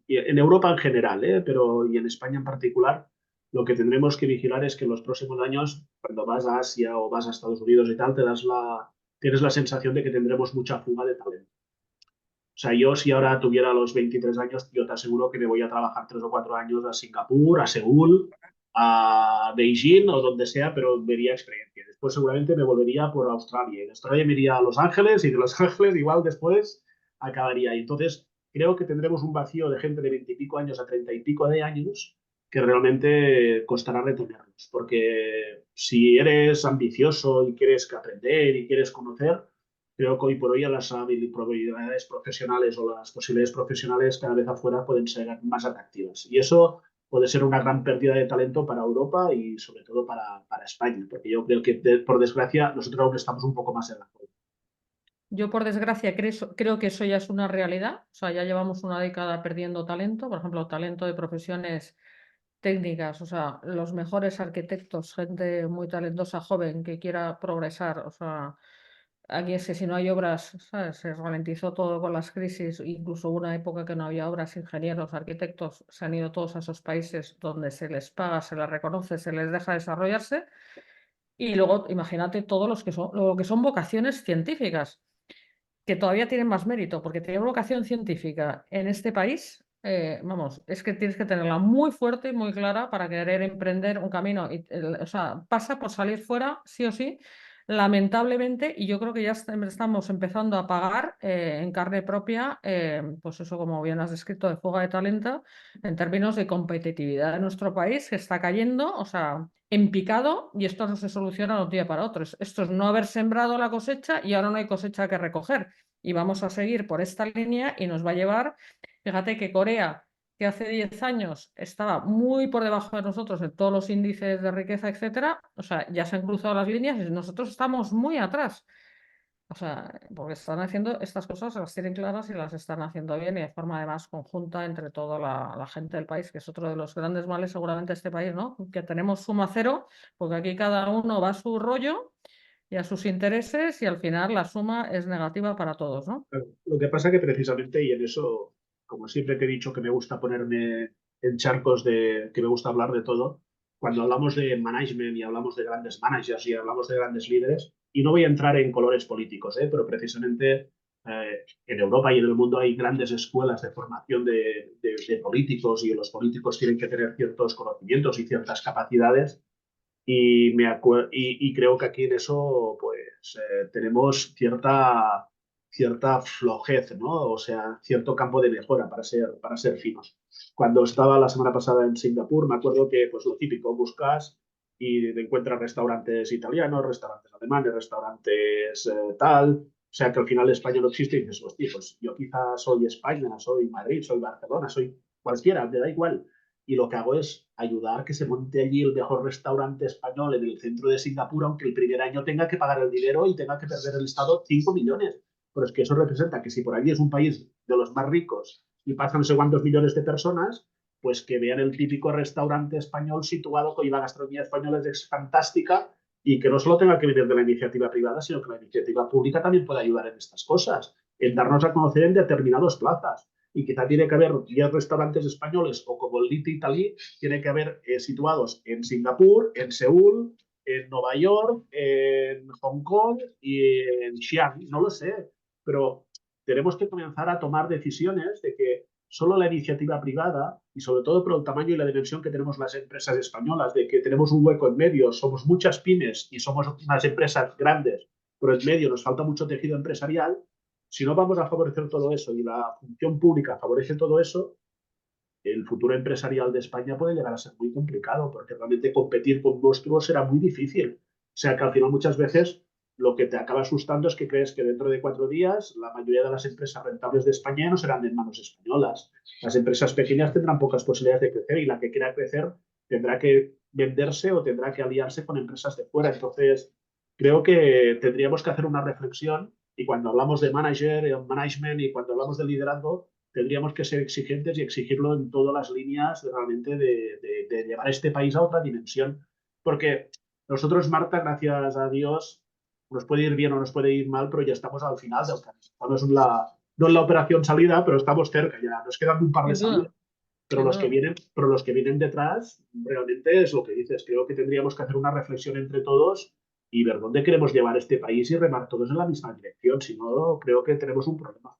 y en Europa en general, pero y en España en particular, lo que tendremos que vigilar es que en los próximos años, cuando vas a Asia o vas a Estados Unidos y tal, tienes la sensación de que tendremos mucha fuga de talento. O sea, yo si ahora tuviera los 23 años, yo te aseguro que me voy a trabajar 3 o 4 años a Singapur, a Seúl, a Beijing o donde sea, pero vería experiencia. Después seguramente me volvería por Australia. Y de Australia me iría a Los Ángeles y de Los Ángeles igual después acabaría ahí. Entonces, creo que tendremos un vacío de gente de 20 y pico años a 30 y pico de años que realmente costará retenerlos. Porque si eres ambicioso y quieres aprender y quieres conocer, creo que hoy por hoy las habilidades profesionales o las posibilidades profesionales cada vez afuera pueden ser más atractivas. Y eso puede ser una gran pérdida de talento para Europa y sobre todo para España, porque yo creo que, por desgracia, nosotros aún estamos un poco más en la cola. Yo, por desgracia, creo que eso ya es una realidad. O sea, ya llevamos una década perdiendo talento, por ejemplo, talento de profesiones técnicas, o sea, los mejores arquitectos, gente muy talentosa, joven, que quiera progresar. O sea, aquí es que si no hay obras, ¿sabes? Se ralentizó todo con las crisis, incluso hubo una época que no había obras, ingenieros, arquitectos, se han ido todos a esos países donde se les paga, se les reconoce, se les deja desarrollarse. Y luego, imagínate todos los que son, lo que son vocaciones científicas que todavía tienen más mérito, porque tener vocación científica en este país, vamos, es que tienes que tenerla muy fuerte, muy clara para querer emprender un camino. O sea, pasa por salir fuera, sí o sí, lamentablemente, y yo creo que ya estamos empezando a pagar en carne propia, pues eso, como bien has descrito, de fuga de talento, en términos de competitividad de nuestro país, que está cayendo, o sea, en picado, y esto no se soluciona de un día para otro. Esto es no haber sembrado la cosecha y ahora no hay cosecha que recoger y vamos a seguir por esta línea y nos va a llevar, fíjate que Corea, que hace 10 años estaba muy por debajo de nosotros en todos los índices de riqueza, etcétera, o sea, ya se han cruzado las líneas y nosotros estamos muy atrás. O sea, porque están haciendo estas cosas, las tienen claras y las están haciendo bien y de forma además conjunta entre toda la gente del país, que es otro de los grandes males seguramente de este país, ¿no? Que tenemos suma cero, porque aquí cada uno va a su rollo y a sus intereses y al final la suma es negativa para todos, ¿no? Claro, lo que pasa que precisamente, y en eso, como siempre te he dicho que me gusta ponerme en charcos que me gusta hablar de todo, cuando hablamos de management y hablamos de grandes managers y hablamos de grandes líderes, y no voy a entrar en colores políticos, pero precisamente en Europa y en el mundo hay grandes escuelas de formación de políticos y los políticos tienen que tener ciertos conocimientos y ciertas capacidades y creo que aquí en eso pues tenemos cierta flojez, ¿no? O sea, cierto campo de mejora para ser finos. Cuando estaba la semana pasada en Singapur, me acuerdo que pues lo típico, buscas y te encuentras restaurantes italianos, restaurantes alemanes, restaurantes tal. O sea, que al final España no existe y dices, hostia, pues yo quizás soy España, soy Madrid, soy Barcelona, soy cualquiera, me da igual. Y lo que hago es ayudar a que se monte allí el mejor restaurante español en el centro de Singapur, aunque el primer año tenga que pagar el dinero y tenga que perder el Estado 5 millones. Pero es que eso representa que si por allí es un país de los más ricos y pasan no sé cuántos millones de personas, pues que vean el típico restaurante español situado, con la gastronomía española es fantástica, y que no solo tenga que venir de la iniciativa privada, sino que la iniciativa pública también puede ayudar en estas cosas, en darnos a conocer en determinadas plazas. Y quizá tiene que haber 10 restaurantes españoles, o como el Little Italy, tiene que haber situados en Singapur, en Seúl, en Nueva York, en Hong Kong y en Xi'an. No lo sé, pero tenemos que comenzar a tomar decisiones de que solo la iniciativa privada, y sobre todo por el tamaño y la dimensión que tenemos las empresas españolas, de que tenemos un hueco en medio, somos muchas pymes y somos unas empresas grandes, pero en medio nos falta mucho tejido empresarial. Si no vamos a favorecer todo eso y la función pública favorece todo eso, el futuro empresarial de España puede llegar a ser muy complicado, porque realmente competir con monstruos será muy difícil. O sea que al final muchas veces lo que te acaba asustando es que crees que dentro de 4 días la mayoría de las empresas rentables de España no serán en manos españolas. Las empresas pequeñas tendrán pocas posibilidades de crecer, y la que quiera crecer tendrá que venderse o tendrá que aliarse con empresas de fuera. Entonces, creo que tendríamos que hacer una reflexión, y cuando hablamos de management y cuando hablamos de liderazgo, tendríamos que ser exigentes y exigirlo en todas las líneas realmente de llevar este país a otra dimensión. Porque nosotros, Marta, gracias a Dios, nos puede ir bien o nos puede ir mal, pero ya estamos al final del camino. Estamos no en la operación salida, pero estamos cerca ya. Nos quedan un par de Sin salidas. duda, sin duda. Pero los que vienen detrás, realmente es lo que dices. Creo que tendríamos que hacer una reflexión entre todos y ver dónde queremos llevar este país y remar todos en la misma dirección. Si no, creo que tenemos un problema.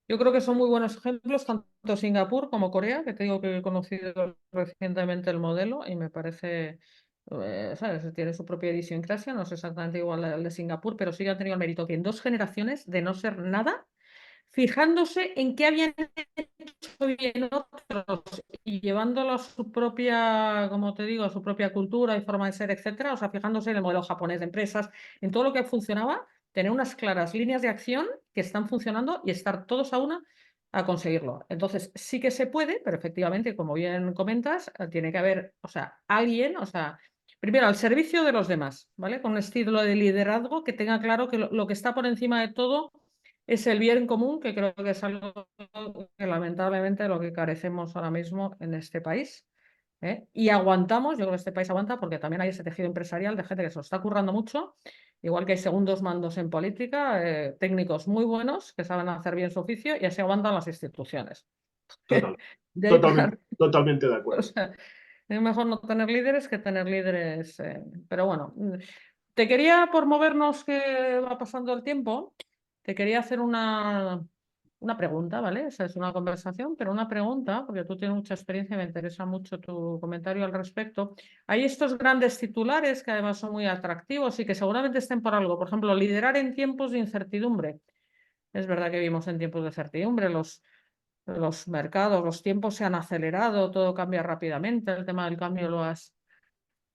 Yo creo que son muy buenos ejemplos, tanto Singapur como Corea, que te digo que he conocido recientemente el modelo y me parece, ¿sabes? Tiene su propia idiosincrasia, no es exactamente igual al de Singapur, pero sí que ha tenido el mérito que en 2 generaciones de no ser nada, fijándose en qué habían hecho bien otros y llevándolo a su propia, como te digo, a su propia cultura y forma de ser, etcétera, o sea, fijándose en el modelo japonés de empresas, en todo lo que funcionaba, tener unas claras líneas de acción que están funcionando y estar todos a una a conseguirlo. Entonces, sí que se puede, pero efectivamente, como bien comentas, tiene que haber, o sea, alguien, o sea, primero al servicio de los demás, ¿vale? Con un estilo de liderazgo que tenga claro que lo que está por encima de todo es el bien común, que creo que es algo que lamentablemente lo que carecemos ahora mismo en este país. ¿Eh? Y aguantamos, yo creo que este país aguanta porque también hay ese tejido empresarial de gente que se lo está currando mucho, igual que hay segundos mandos en política, técnicos muy buenos que saben hacer bien su oficio y así aguantan las instituciones. Total, De ahí para... totalmente de O acuerdo. sea, es mejor no tener líderes que tener líderes. Pero bueno, te quería, por movernos que va pasando el tiempo, te quería hacer una pregunta, ¿vale? Esa es una conversación, pero una pregunta, porque tú tienes mucha experiencia y me interesa mucho tu comentario al respecto. Hay estos grandes titulares que además son muy atractivos y que seguramente estén por algo. Por ejemplo, liderar en tiempos de incertidumbre. Es verdad que vivimos en tiempos de incertidumbre, los mercados, los tiempos se han acelerado, todo cambia rápidamente, el tema del cambio lo has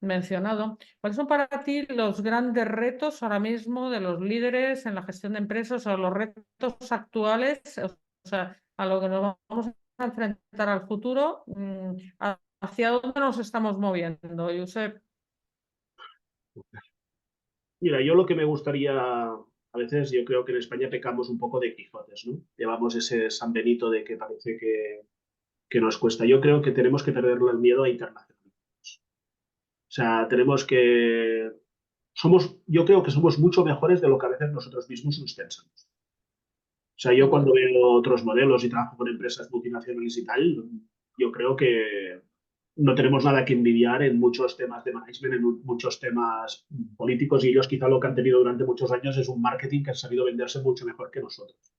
mencionado. ¿Cuáles son para ti los grandes retos ahora mismo de los líderes en la gestión de empresas o los retos actuales, o sea, a lo que nos vamos a enfrentar al futuro? ¿Hacia dónde nos estamos moviendo, Josep? Mira, yo lo que me gustaría, a veces yo creo que en España pecamos un poco de Quijotes, ¿no? Llevamos ese San Benito de que parece que nos cuesta. Yo creo que tenemos que perderle el miedo a internacionalizar. O sea, yo creo que somos mucho mejores de lo que a veces nosotros mismos nos pensamos. O sea, yo cuando Seguro. veo otros modelos y trabajo con empresas multinacionales y tal, yo creo que no tenemos nada que envidiar en muchos temas de management, en muchos temas políticos, y ellos quizá lo que han tenido durante muchos años es un marketing que ha sabido venderse mucho mejor que nosotros.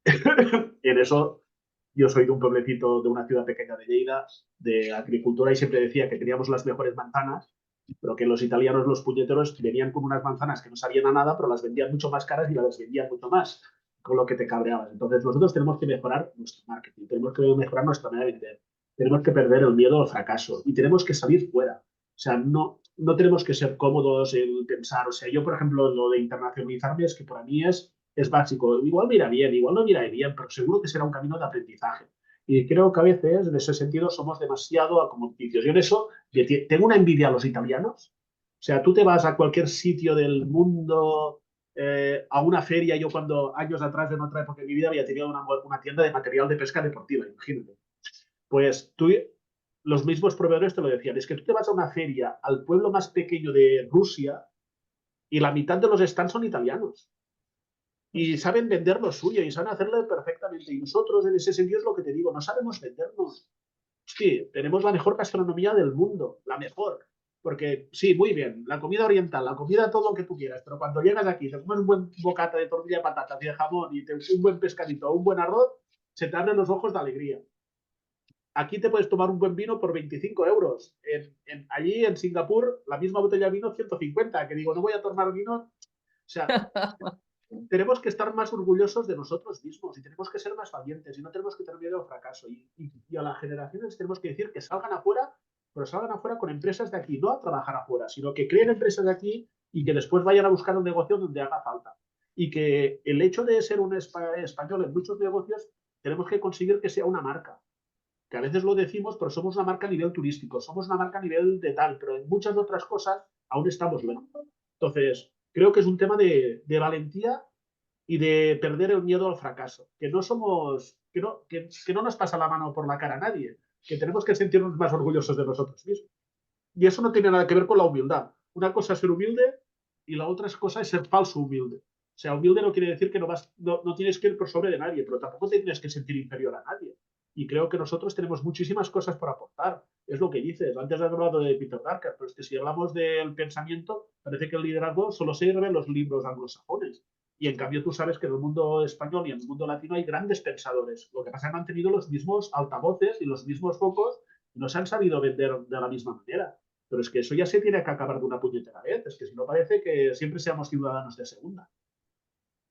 Y en eso yo soy de un pueblecito de una ciudad pequeña de Lleida, de agricultura, y siempre decía que teníamos las mejores manzanas, pero que los italianos, los puñeteros, venían con unas manzanas que no sabían a nada, pero las vendían mucho más caras y las vendían mucho más, con lo que te cabreabas. Entonces nosotros tenemos que mejorar nuestro marketing, tenemos que mejorar nuestra manera de vender, tenemos que perder el miedo al fracaso y tenemos que salir fuera. O sea, no tenemos que ser cómodos en pensar. O sea, yo, por ejemplo, lo de internacionalizarme es que para mí es básico. Igual mira bien, igual no mira bien, pero seguro que será un camino de aprendizaje. Y creo que a veces, en ese sentido, somos demasiado acomodaticios. Yo en eso tengo una envidia a los italianos. O sea, tú te vas a cualquier sitio del mundo, a una feria. Yo cuando años atrás, en otra época de mi vida, había tenido una tienda de material de pesca deportiva, imagínate. Pues tú, los mismos proveedores te lo decían, es que tú te vas a una feria al pueblo más pequeño de Rusia y la mitad de los stands son italianos. Y saben vender lo suyo y saben hacerlo perfectamente. Y nosotros, en ese sentido, es lo que te digo, no sabemos vendernos. Sí, tenemos la mejor gastronomía del mundo, la mejor. Porque sí, muy bien, la comida oriental, la comida todo lo que tú quieras, pero cuando llegas aquí, te comes un buen bocata de tortilla de patatas y de jamón y un buen pescadito, un buen arroz, se te abren los ojos de alegría. Aquí te puedes tomar un buen vino por 25 euros. Allí en Singapur, la misma botella de vino 150, que digo, no voy a tomar vino. O sea, tenemos que estar más orgullosos de nosotros mismos y tenemos que ser más valientes y no tenemos que tener miedo al fracaso. Y a las generaciones tenemos que decir que salgan afuera, pero salgan afuera con empresas de aquí, no a trabajar afuera, sino que creen empresas de aquí y que después vayan a buscar un negocio donde haga falta. Y que el hecho de ser un español en muchos negocios, tenemos que conseguir que sea una marca. Que a veces lo decimos, pero somos una marca a nivel turístico, somos una marca a nivel de tal, pero en muchas otras cosas aún estamos lejos. Entonces, creo que es un tema de valentía y de perder el miedo al fracaso. Que no somos, que no nos pasa la mano por la cara a nadie, que tenemos que sentirnos más orgullosos de nosotros mismos. Y eso no tiene nada que ver con la humildad. Una cosa es ser humilde y la otra cosa es ser falso humilde. O sea, humilde no quiere decir que no tienes que ir por sobre de nadie, pero tampoco te tienes que sentir inferior a nadie. Y creo que nosotros tenemos muchísimas cosas por aportar. Es lo que dices. Antes has hablado de Peter Drucker, pero es que si hablamos del pensamiento, parece que el liderazgo solo sirve en los libros anglosajones. Y en cambio tú sabes que en el mundo español y en el mundo latino hay grandes pensadores. Lo que pasa es que han tenido los mismos altavoces y los mismos focos y no se han sabido vender de la misma manera. Pero es que eso ya se tiene que acabar de una puñetera vez. Es que si no parece que siempre seamos ciudadanos de segunda.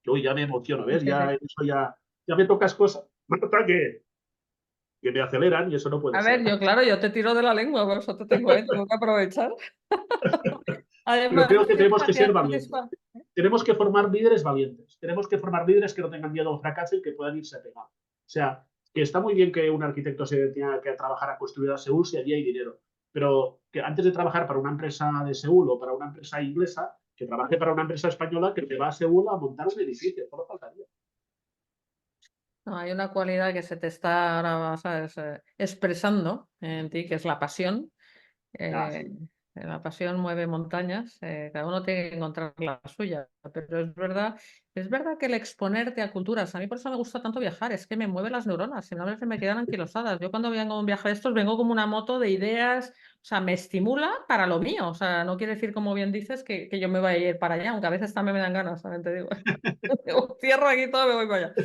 Yo ya me emociono, ¿ves? Ya me tocas cosas, Marta, que me aceleran y eso no puede A ver, ser. claro, yo te tiro de la lengua, por eso te tengo ahí, tengo que aprovechar. Pero Además, creo que tenemos que ser fíjate, valientes. Tenemos que formar líderes valientes. Tenemos que formar líderes que no tengan miedo al fracaso y que puedan irse a pegar. O sea, que está muy bien que un arquitecto se tenga que trabajar a construir a Seúl si allí hay dinero. Pero que antes de trabajar para una empresa de Seúl o para una empresa inglesa, que trabaje para una empresa española que te va a Seúl a montar un edificio. Solo faltaría. no, hay una cualidad que se te está ahora, ¿sabes? Expresando en ti, que es la pasión. Ah, sí. La pasión mueve montañas, cada uno tiene que encontrar la suya, pero es verdad que el exponerte a culturas, a mí por eso me gusta tanto viajar, es que me mueve las neuronas, si no se me quedan anquilosadas. Yo cuando vengo a un viaje de estos vengo como una moto de ideas, o sea, me estimula para lo mío, o sea, no quiere decir, como bien dices, que yo me vaya a ir para allá, aunque a veces también me dan ganas, ¿sabes? Te digo, cierro aquí todo, me voy para allá.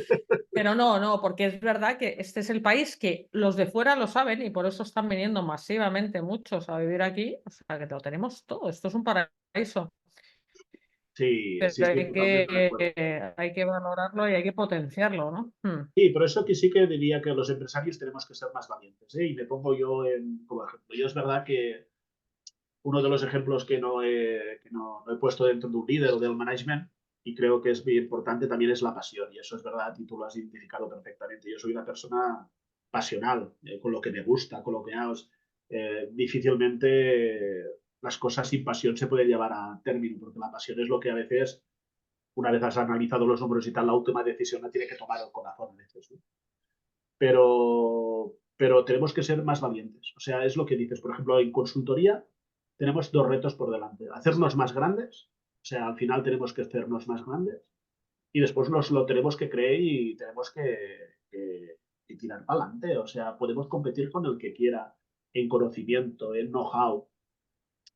Pero no, porque es verdad que este es el país que los de fuera lo saben y por eso están viniendo masivamente muchos a vivir aquí. O sea, que lo tenemos todo. Esto es un paraíso. Sí, sí, Pero estoy totalmente de acuerdo. hay que valorarlo y hay que potenciarlo, ¿no? Sí, por eso que sí que diría que los empresarios tenemos que ser más valientes, ¿eh? Y me pongo yo como ejemplo. Yo es verdad que uno de los ejemplos que no he puesto dentro de un líder o del management, y creo que es muy importante, también es la pasión. Y eso es verdad, y tú lo has identificado perfectamente. Yo soy una persona pasional, con lo que me gusta, con lo que hago. Difícilmente las cosas sin pasión se pueden llevar a término, porque la pasión es lo que a veces, una vez has analizado los números y tal, la última decisión la tiene que tomar el corazón a veces, ¿no? Pero tenemos que ser más valientes. O sea, es lo que dices. Por ejemplo, en consultoría tenemos dos retos por delante. Hacernos más grandes, o sea, al final tenemos que hacernos más grandes y después nos lo tenemos que creer y tenemos que tirar para adelante. O sea, podemos competir con el que quiera en conocimiento, en know-how.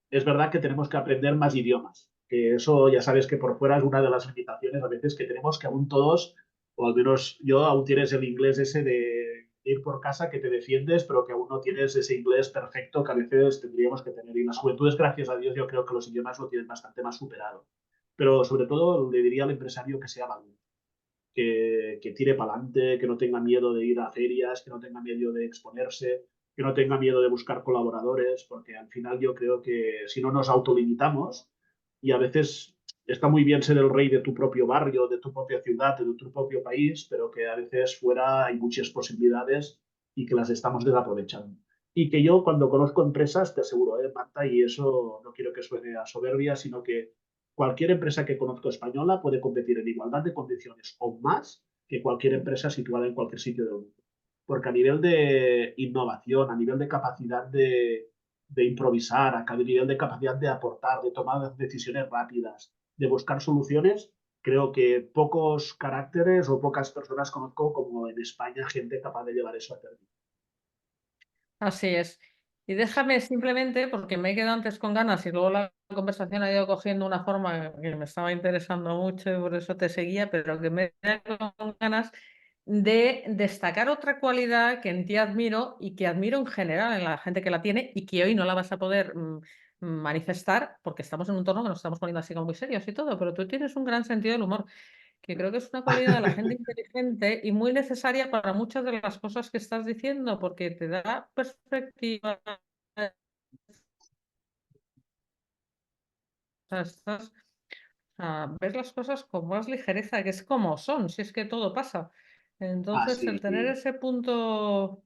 Es verdad que tenemos que aprender más idiomas, que eso ya sabes que por fuera es una de las limitaciones a veces que tenemos, que aún todos, o al menos yo, aún tienes el inglés ese de ir por casa que te defiendes, pero que aún no tienes ese inglés perfecto que a veces tendríamos que tener. Y las juventudes, gracias a Dios, yo creo que los idiomas lo tienen bastante más superado. Pero sobre todo le diría al empresario que sea valiente, que tire para adelante, que no tenga miedo de ir a ferias, que no tenga miedo de exponerse, que no tenga miedo de buscar colaboradores, porque al final yo creo que si no nos autolimitamos, y a veces está muy bien ser el rey de tu propio barrio, de tu propia ciudad, de tu propio país, pero que a veces fuera hay muchas posibilidades y que las estamos desaprovechando. Y que yo cuando conozco empresas, te aseguro, Marta, y eso no quiero que suene a soberbia, sino que cualquier empresa que conozco española puede competir en igualdad de condiciones o más que cualquier empresa situada en cualquier sitio del mundo. Porque a nivel de innovación, a nivel de capacidad de improvisar, a nivel de capacidad de aportar, de tomar decisiones rápidas, de buscar soluciones, creo que pocos caracteres o pocas personas conozco como en España gente capaz de llevar eso a término. Así es. Y déjame simplemente, porque me he quedado antes con ganas y luego la conversación ha ido cogiendo una forma que me estaba interesando mucho y por eso te seguía, pero que me he quedado con ganas de destacar otra cualidad que en ti admiro y que admiro en general en la gente que la tiene y que hoy no la vas a poder manifestar porque estamos en un entorno que nos estamos poniendo así como muy serios y todo, pero tú tienes un gran sentido del humor, que creo que es una cualidad de la gente inteligente y muy necesaria para muchas de las cosas que estás diciendo, porque te da perspectiva. O sea, ves las cosas con más ligereza, que es como son, si es que todo pasa. Ah, Entonces, sí, el tener ese punto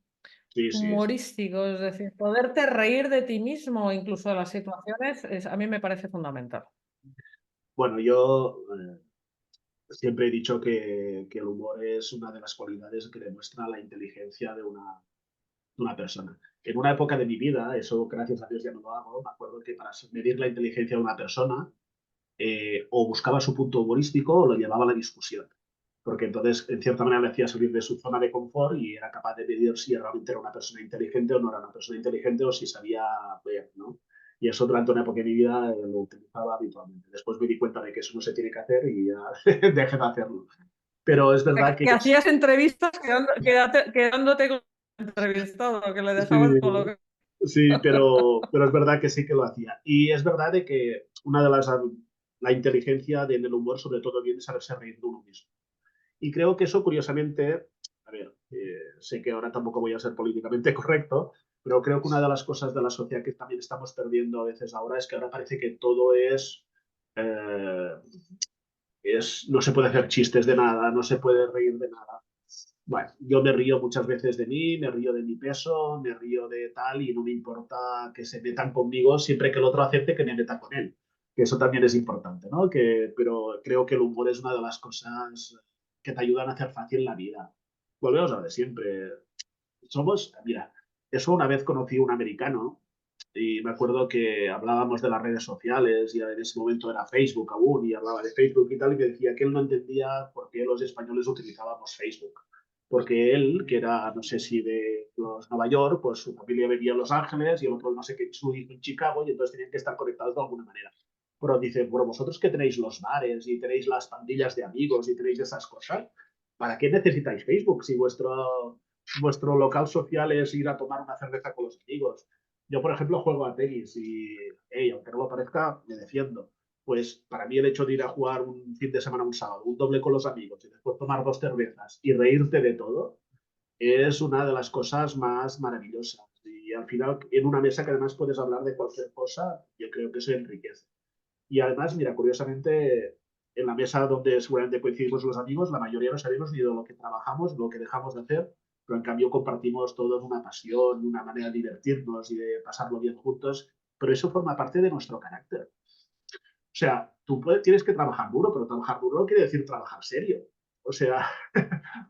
sí, sí. humorístico, es decir, poderte reír de ti mismo, incluso de las situaciones, a mí me parece fundamental. Bueno, yo siempre he dicho que el humor es una de las cualidades que demuestra la inteligencia de una persona. En una época de mi vida, eso gracias a Dios ya no lo hago, me acuerdo que para medir la inteligencia de una persona, o buscaba su punto humorístico o lo llevaba a la discusión. Porque entonces, en cierta manera, le hacía salir de su zona de confort y era capaz de medir si realmente era una persona inteligente o no era una persona inteligente o si sabía ver, ¿no? Y eso durante una época de mi vida lo utilizaba habitualmente. Después me di cuenta de que eso no se tiene que hacer y ya dejé de hacerlo. Pero es verdad Que hacías entrevistas quedándote con el entrevistado, que le dejabas sí, colocar. sí, pero es verdad que sí que lo hacía. Y es verdad de que una de la inteligencia en el humor sobre todo viene de saberse reír de uno mismo. Y creo que eso, curiosamente, a ver, sé que ahora tampoco voy a ser políticamente correcto, pero creo que una de las cosas de la sociedad que también estamos perdiendo a veces ahora es que ahora parece que todo eh, no se puede hacer chistes de nada, no se puede reír de nada. Bueno, yo me río muchas veces de mí, me río de mi peso, me río de tal y no me importa que se metan conmigo siempre que el otro acepte que me meta con él. Que eso también es importante, ¿no? Pero creo que el humor es una de las cosas que te ayudan a hacer fácil la vida. Volvemos a lo de siempre. Mira, eso una vez conocí a un americano y me acuerdo que hablábamos de las redes sociales y en ese momento era Facebook aún y hablaba de Facebook y tal y me decía que él no entendía por qué los españoles utilizábamos Facebook. Porque él, que era, no sé si de los Nueva York, pues su familia vivía en Los Ángeles y el otro no sé qué, su hijo en Chicago y entonces tenían que estar conectados de alguna manera. Pero dice, bueno, vosotros que tenéis los bares y tenéis las pandillas de amigos y tenéis esas cosas, ¿para qué necesitáis Facebook si vuestro local social es ir a tomar una cerveza con los amigos? Yo, por ejemplo, juego a tenis y, hey, aunque no lo parezca, me defiendo. Pues para mí el hecho de ir a jugar un fin de semana, un sábado, un doble con los amigos y después tomar dos cervezas y reírte de todo, es una de las cosas más maravillosas. Y al final, en una mesa que además puedes hablar de cualquier cosa, yo creo que eso enriquece. Y además, mira, curiosamente, en la mesa donde seguramente coincidimos los amigos, la mayoría no sabemos ni de lo que trabajamos, lo que dejamos de hacer, pero en cambio compartimos todos una pasión, una manera de divertirnos y de pasarlo bien juntos, pero eso forma parte de nuestro carácter. O sea, tienes que trabajar duro, pero trabajar duro no quiere decir trabajar serio. O sea,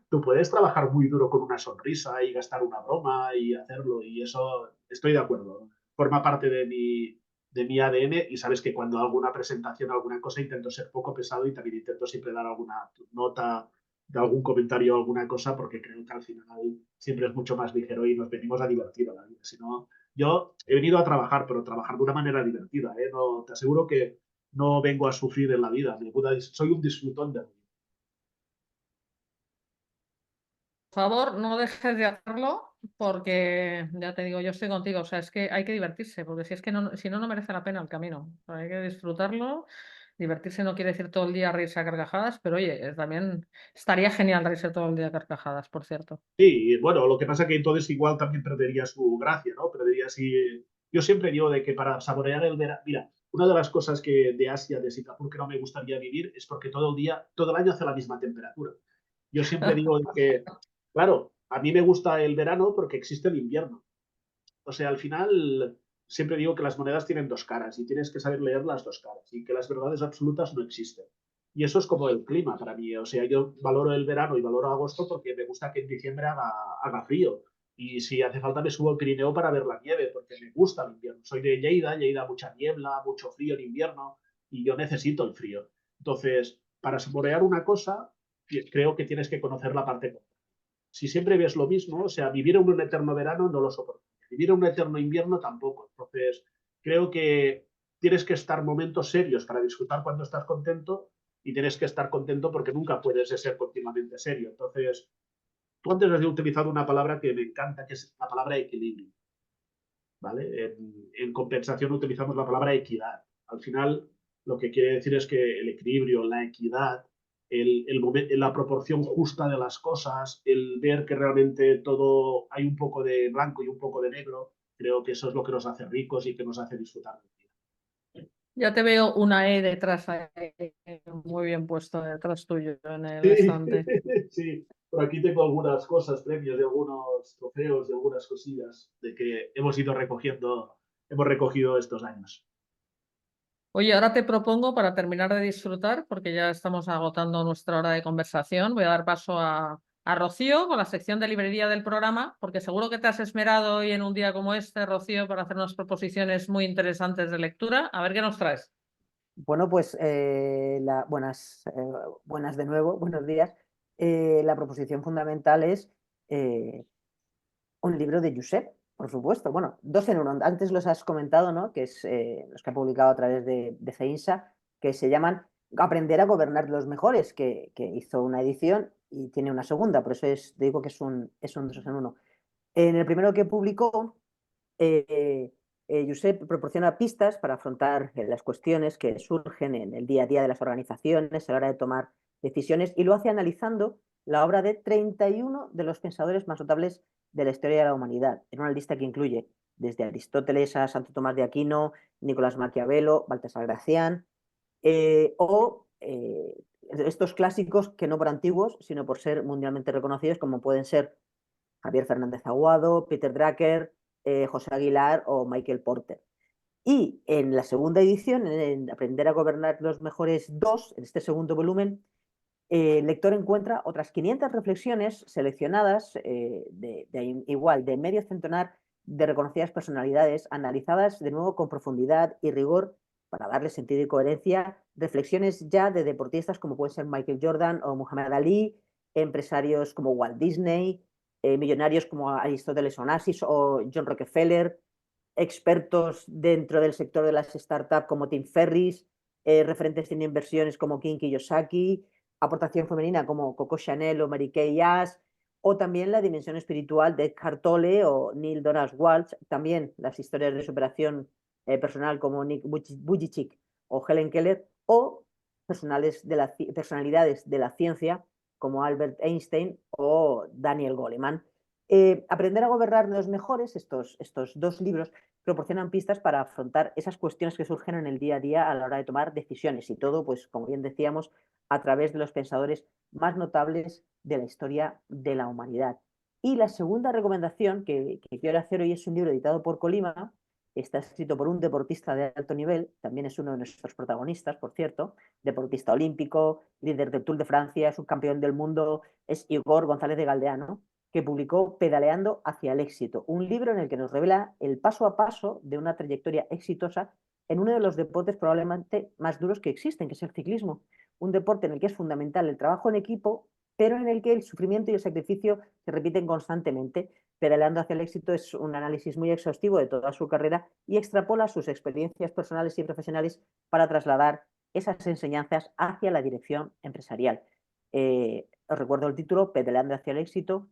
tú puedes trabajar muy duro con una sonrisa y gastar una broma y hacerlo, y eso estoy de acuerdo. Forma parte de mi ADN y sabes que cuando hago alguna presentación, alguna cosa, intento ser poco pesado y también intento siempre dar alguna nota de algún comentario o alguna cosa porque creo que al final siempre es mucho más ligero y nos venimos a divertir a la vida. Si no, yo he venido a trabajar, pero trabajar de una manera divertida. No, te aseguro que no vengo a sufrir en la vida. Soy un disfrutón de la vida. Por favor, no dejes de hacerlo porque, ya te digo, yo estoy contigo, o sea, es que hay que divertirse, porque si es que no, si no, no merece la pena el camino. O sea, hay que disfrutarlo. Divertirse no quiere decir todo el día reírse a carcajadas, pero oye, también estaría genial reírse todo el día a carcajadas, por cierto. Sí, bueno, lo que pasa que entonces igual también perdería su gracia, ¿no? Perdería si... Yo siempre digo de que para saborear el verano... Mira, una de las cosas que de Asia, de Singapur, que no me gustaría vivir es porque todo el día, todo el año hace la misma temperatura. Yo siempre digo que, claro, a mí me gusta el verano porque existe el invierno. O sea, al final siempre digo que las monedas tienen dos caras y tienes que saber leer las dos caras y que las verdades absolutas no existen. Y eso es como el clima para mí. O sea, yo valoro el verano y valoro agosto porque me gusta que en diciembre haga frío. Y si hace falta me subo al Pirineo para ver la nieve, porque me gusta el invierno. Soy de Lleida, Lleida mucha niebla, mucho frío en invierno, y yo necesito el frío. Entonces, para saborear una cosa, creo que tienes que conocer la parte contraria. Si siempre ves lo mismo, o sea, vivir en un eterno verano no lo soporto. Vivir en un eterno invierno tampoco. Entonces, creo que tienes que estar momentos serios para disfrutar cuando estás contento y tienes que estar contento porque nunca puedes ser continuamente serio. Entonces, tú antes has utilizado una palabra que me encanta, que es la palabra equilibrio. ¿Vale? En compensación utilizamos la palabra equidad. Al final, lo que quiere decir es que el equilibrio, la equidad, la proporción justa de las cosas, el ver que realmente todo hay un poco de blanco y un poco de negro, creo que eso es lo que nos hace ricos y que nos hace disfrutar del día. Ya te veo una E detrás ahí, muy bien puesto detrás tuyo en el Sí, estante. sí. Por aquí tengo algunas cosas, premios de algunos trofeos, de algunas cosillas de que hemos recogido estos años. Oye, ahora te propongo para terminar de disfrutar, porque ya estamos agotando nuestra hora de conversación, voy a dar paso a Rocío con la sección de librería del programa, porque seguro que te has esmerado hoy en un día como este, Rocío, para hacer unas proposiciones muy interesantes de lectura. A ver qué nos traes. Bueno, pues buenas de nuevo, buenos días. La proposición fundamental es un libro de Josep, por supuesto. Bueno, dos en uno. Antes los has comentado, ¿no? Que es los que ha publicado a través de CEINSA, que se llaman Aprender a gobernar los mejores, que hizo una edición y tiene una segunda, por eso digo que es un dos en uno. En el primero que publicó, Josep proporciona pistas para afrontar las cuestiones que surgen en el día a día de las organizaciones a la hora de tomar decisiones y lo hace analizando la obra de 31 de los pensadores más notables de la historia de la humanidad, en una lista que incluye desde Aristóteles a Santo Tomás de Aquino, Nicolás Maquiavelo, Baltasar Gracián, estos clásicos que no por antiguos, sino por ser mundialmente reconocidos, como pueden ser Javier Fernández Aguado, Peter Drucker, José Aguilar o Michael Porter. Y en la segunda edición, en Aprender a gobernar los mejores dos, en este segundo volumen, el lector encuentra otras 500 reflexiones seleccionadas igual de medio centenar de reconocidas personalidades, analizadas de nuevo con profundidad y rigor para darle sentido y coherencia, reflexiones ya de deportistas como pueden ser Michael Jordan o Muhammad Ali, empresarios como Walt Disney, millonarios como Aristóteles Onassis o John Rockefeller, expertos dentro del sector de las startups como Tim Ferriss, referentes en inversiones como Ken Kiyosaki, aportación femenina como Coco Chanel o Mary Kay Ash, o también la dimensión espiritual de Eckhart Tolle o Neil Donald Walsh, también las historias de superación personal como Nick Vujicic o Helen Keller, o personalidades de la ciencia como Albert Einstein o Daniel Goleman. Aprender a gobernar los mejores, estos dos libros, proporcionan pistas para afrontar esas cuestiones que surgen en el día a día a la hora de tomar decisiones y todo, pues como bien decíamos, a través de los pensadores más notables de la historia de la humanidad. Y la segunda recomendación que quiero hacer hoy es un libro editado por Colima, está escrito por un deportista de alto nivel, también es uno de nuestros protagonistas, por cierto, deportista olímpico, líder del Tour de Francia, subcampeón del mundo, es Igor González de Galdeano, que publicó Pedaleando hacia el éxito, un libro en el que nos revela el paso a paso de una trayectoria exitosa en uno de los deportes probablemente más duros que existen, que es el ciclismo. Un deporte en el que es fundamental el trabajo en equipo, pero en el que el sufrimiento y el sacrificio se repiten constantemente. Pedaleando hacia el éxito es un análisis muy exhaustivo de toda su carrera y extrapola sus experiencias personales y profesionales para trasladar esas enseñanzas hacia la dirección empresarial. Os recuerdo el título, Pedaleando hacia el éxito,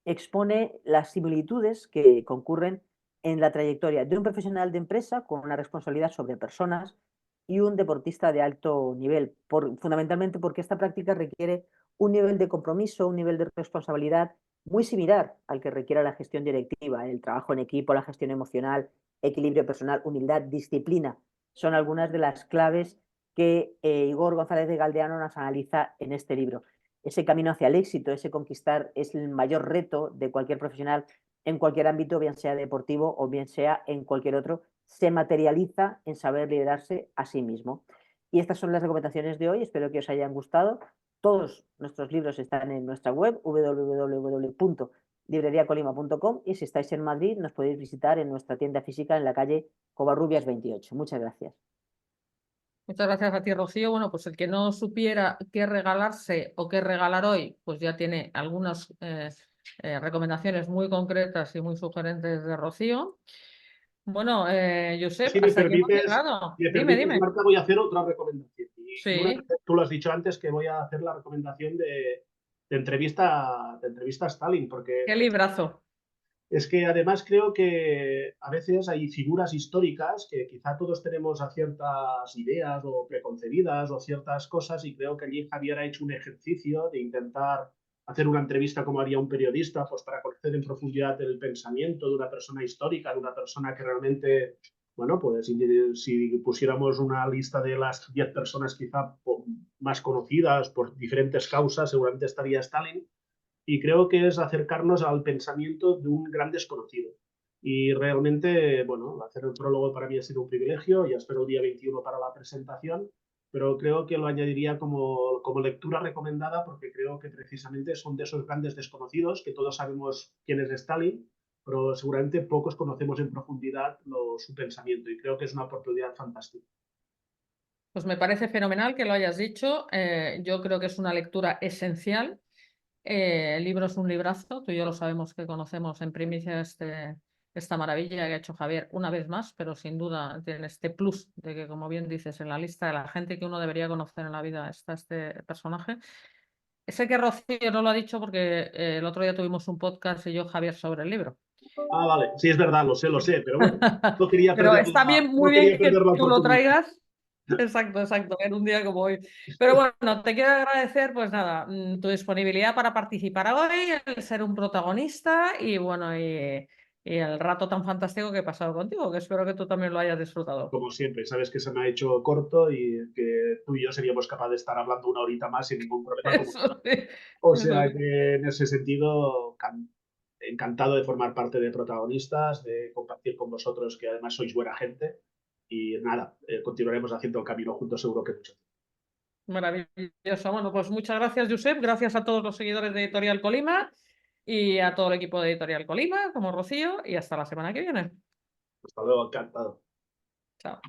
expone las similitudes que concurren en la trayectoria de un profesional de empresa con una responsabilidad sobre personas y un deportista de alto nivel, fundamentalmente porque esta práctica requiere un nivel de compromiso, un nivel de responsabilidad muy similar al que requiere la gestión directiva, el trabajo en equipo, la gestión emocional, equilibrio personal, humildad, disciplina. Son algunas de las claves que Igor González de Galdeano nos analiza en este libro. ese camino hacia el éxito, ese conquistar, es el mayor reto de cualquier profesional en cualquier ámbito, bien sea deportivo o bien sea en cualquier otro, se materializa en saber liderarse a sí mismo. Y estas son las recomendaciones de hoy, espero que os hayan gustado. Todos nuestros libros están en nuestra web, www.libreriacolima.com, y si estáis en Madrid nos podéis visitar en nuestra tienda física en la calle Covarrubias 28. Muchas gracias. Muchas gracias a ti, Rocío. Bueno, pues el que no supiera qué regalarse o qué regalar hoy, pues ya tiene algunas recomendaciones muy concretas y muy sugerentes de Rocío. Bueno, Josep, Si me hasta aquí hemos permites, llegado. Dime. Marta, voy a hacer otra recomendación. Sí, Tú lo has dicho antes, que voy a hacer la recomendación de entrevista a Stalin, porque qué librazo. es que además creo que a veces hay figuras históricas que quizá todos tenemos a ciertas ideas o preconcebidas o ciertas cosas, y creo que allí Javier ha hecho un ejercicio de intentar hacer una entrevista como haría un periodista, pues para conocer en profundidad el pensamiento de una persona histórica, de una persona que realmente, bueno, pues si pusiéramos una lista de las 10 personas quizá más conocidas por diferentes causas, seguramente estaría Stalin. Y creo que es acercarnos al pensamiento de un gran desconocido. Y realmente, bueno, hacer el prólogo para mí ha sido un privilegio, ya espero el día 21 para la presentación, pero creo que lo añadiría como lectura recomendada, porque creo que precisamente son de esos grandes desconocidos, que todos sabemos quién es Stalin, pero seguramente pocos conocemos en profundidad su pensamiento, y creo que es una oportunidad fantástica. Pues me parece fenomenal que lo hayas dicho. Yo creo que es una lectura esencial. El libro es un librazo, tú y yo lo sabemos, que conocemos en primicia esta maravilla que ha hecho Javier una vez más, pero sin duda tiene este plus de que, como bien dices, en la lista de la gente que uno debería conocer en la vida está este personaje. Sé que Rocío no lo ha dicho porque el otro día tuvimos un podcast y yo, Javier, sobre el libro. Ah, vale, sí, es verdad, lo sé, pero bueno, no quería Pero perder está bien, no muy bien quería que perder la tú lo oportunidad. traigas. Exacto, en un día como hoy. Pero bueno, te quiero agradecer, pues nada, tu disponibilidad para participar hoy, el ser un protagonista y bueno, y el rato tan fantástico que he pasado contigo, que espero que tú también lo hayas disfrutado. Como siempre, sabes que se me ha hecho corto y que tú y yo seríamos capaces de estar hablando una horita más sin ningún problema. Eso sí, O eso sea sí. que en ese sentido, encantado de formar parte de protagonistas, de compartir con vosotros, que además sois buena gente. Y nada, continuaremos haciendo el camino juntos, seguro que mucho. Maravilloso. Bueno, pues muchas gracias, Josep. Gracias a todos los seguidores de Editorial Colima y a todo el equipo de Editorial Colima, como Rocío, y hasta la semana que viene. Hasta luego, encantado. Chao.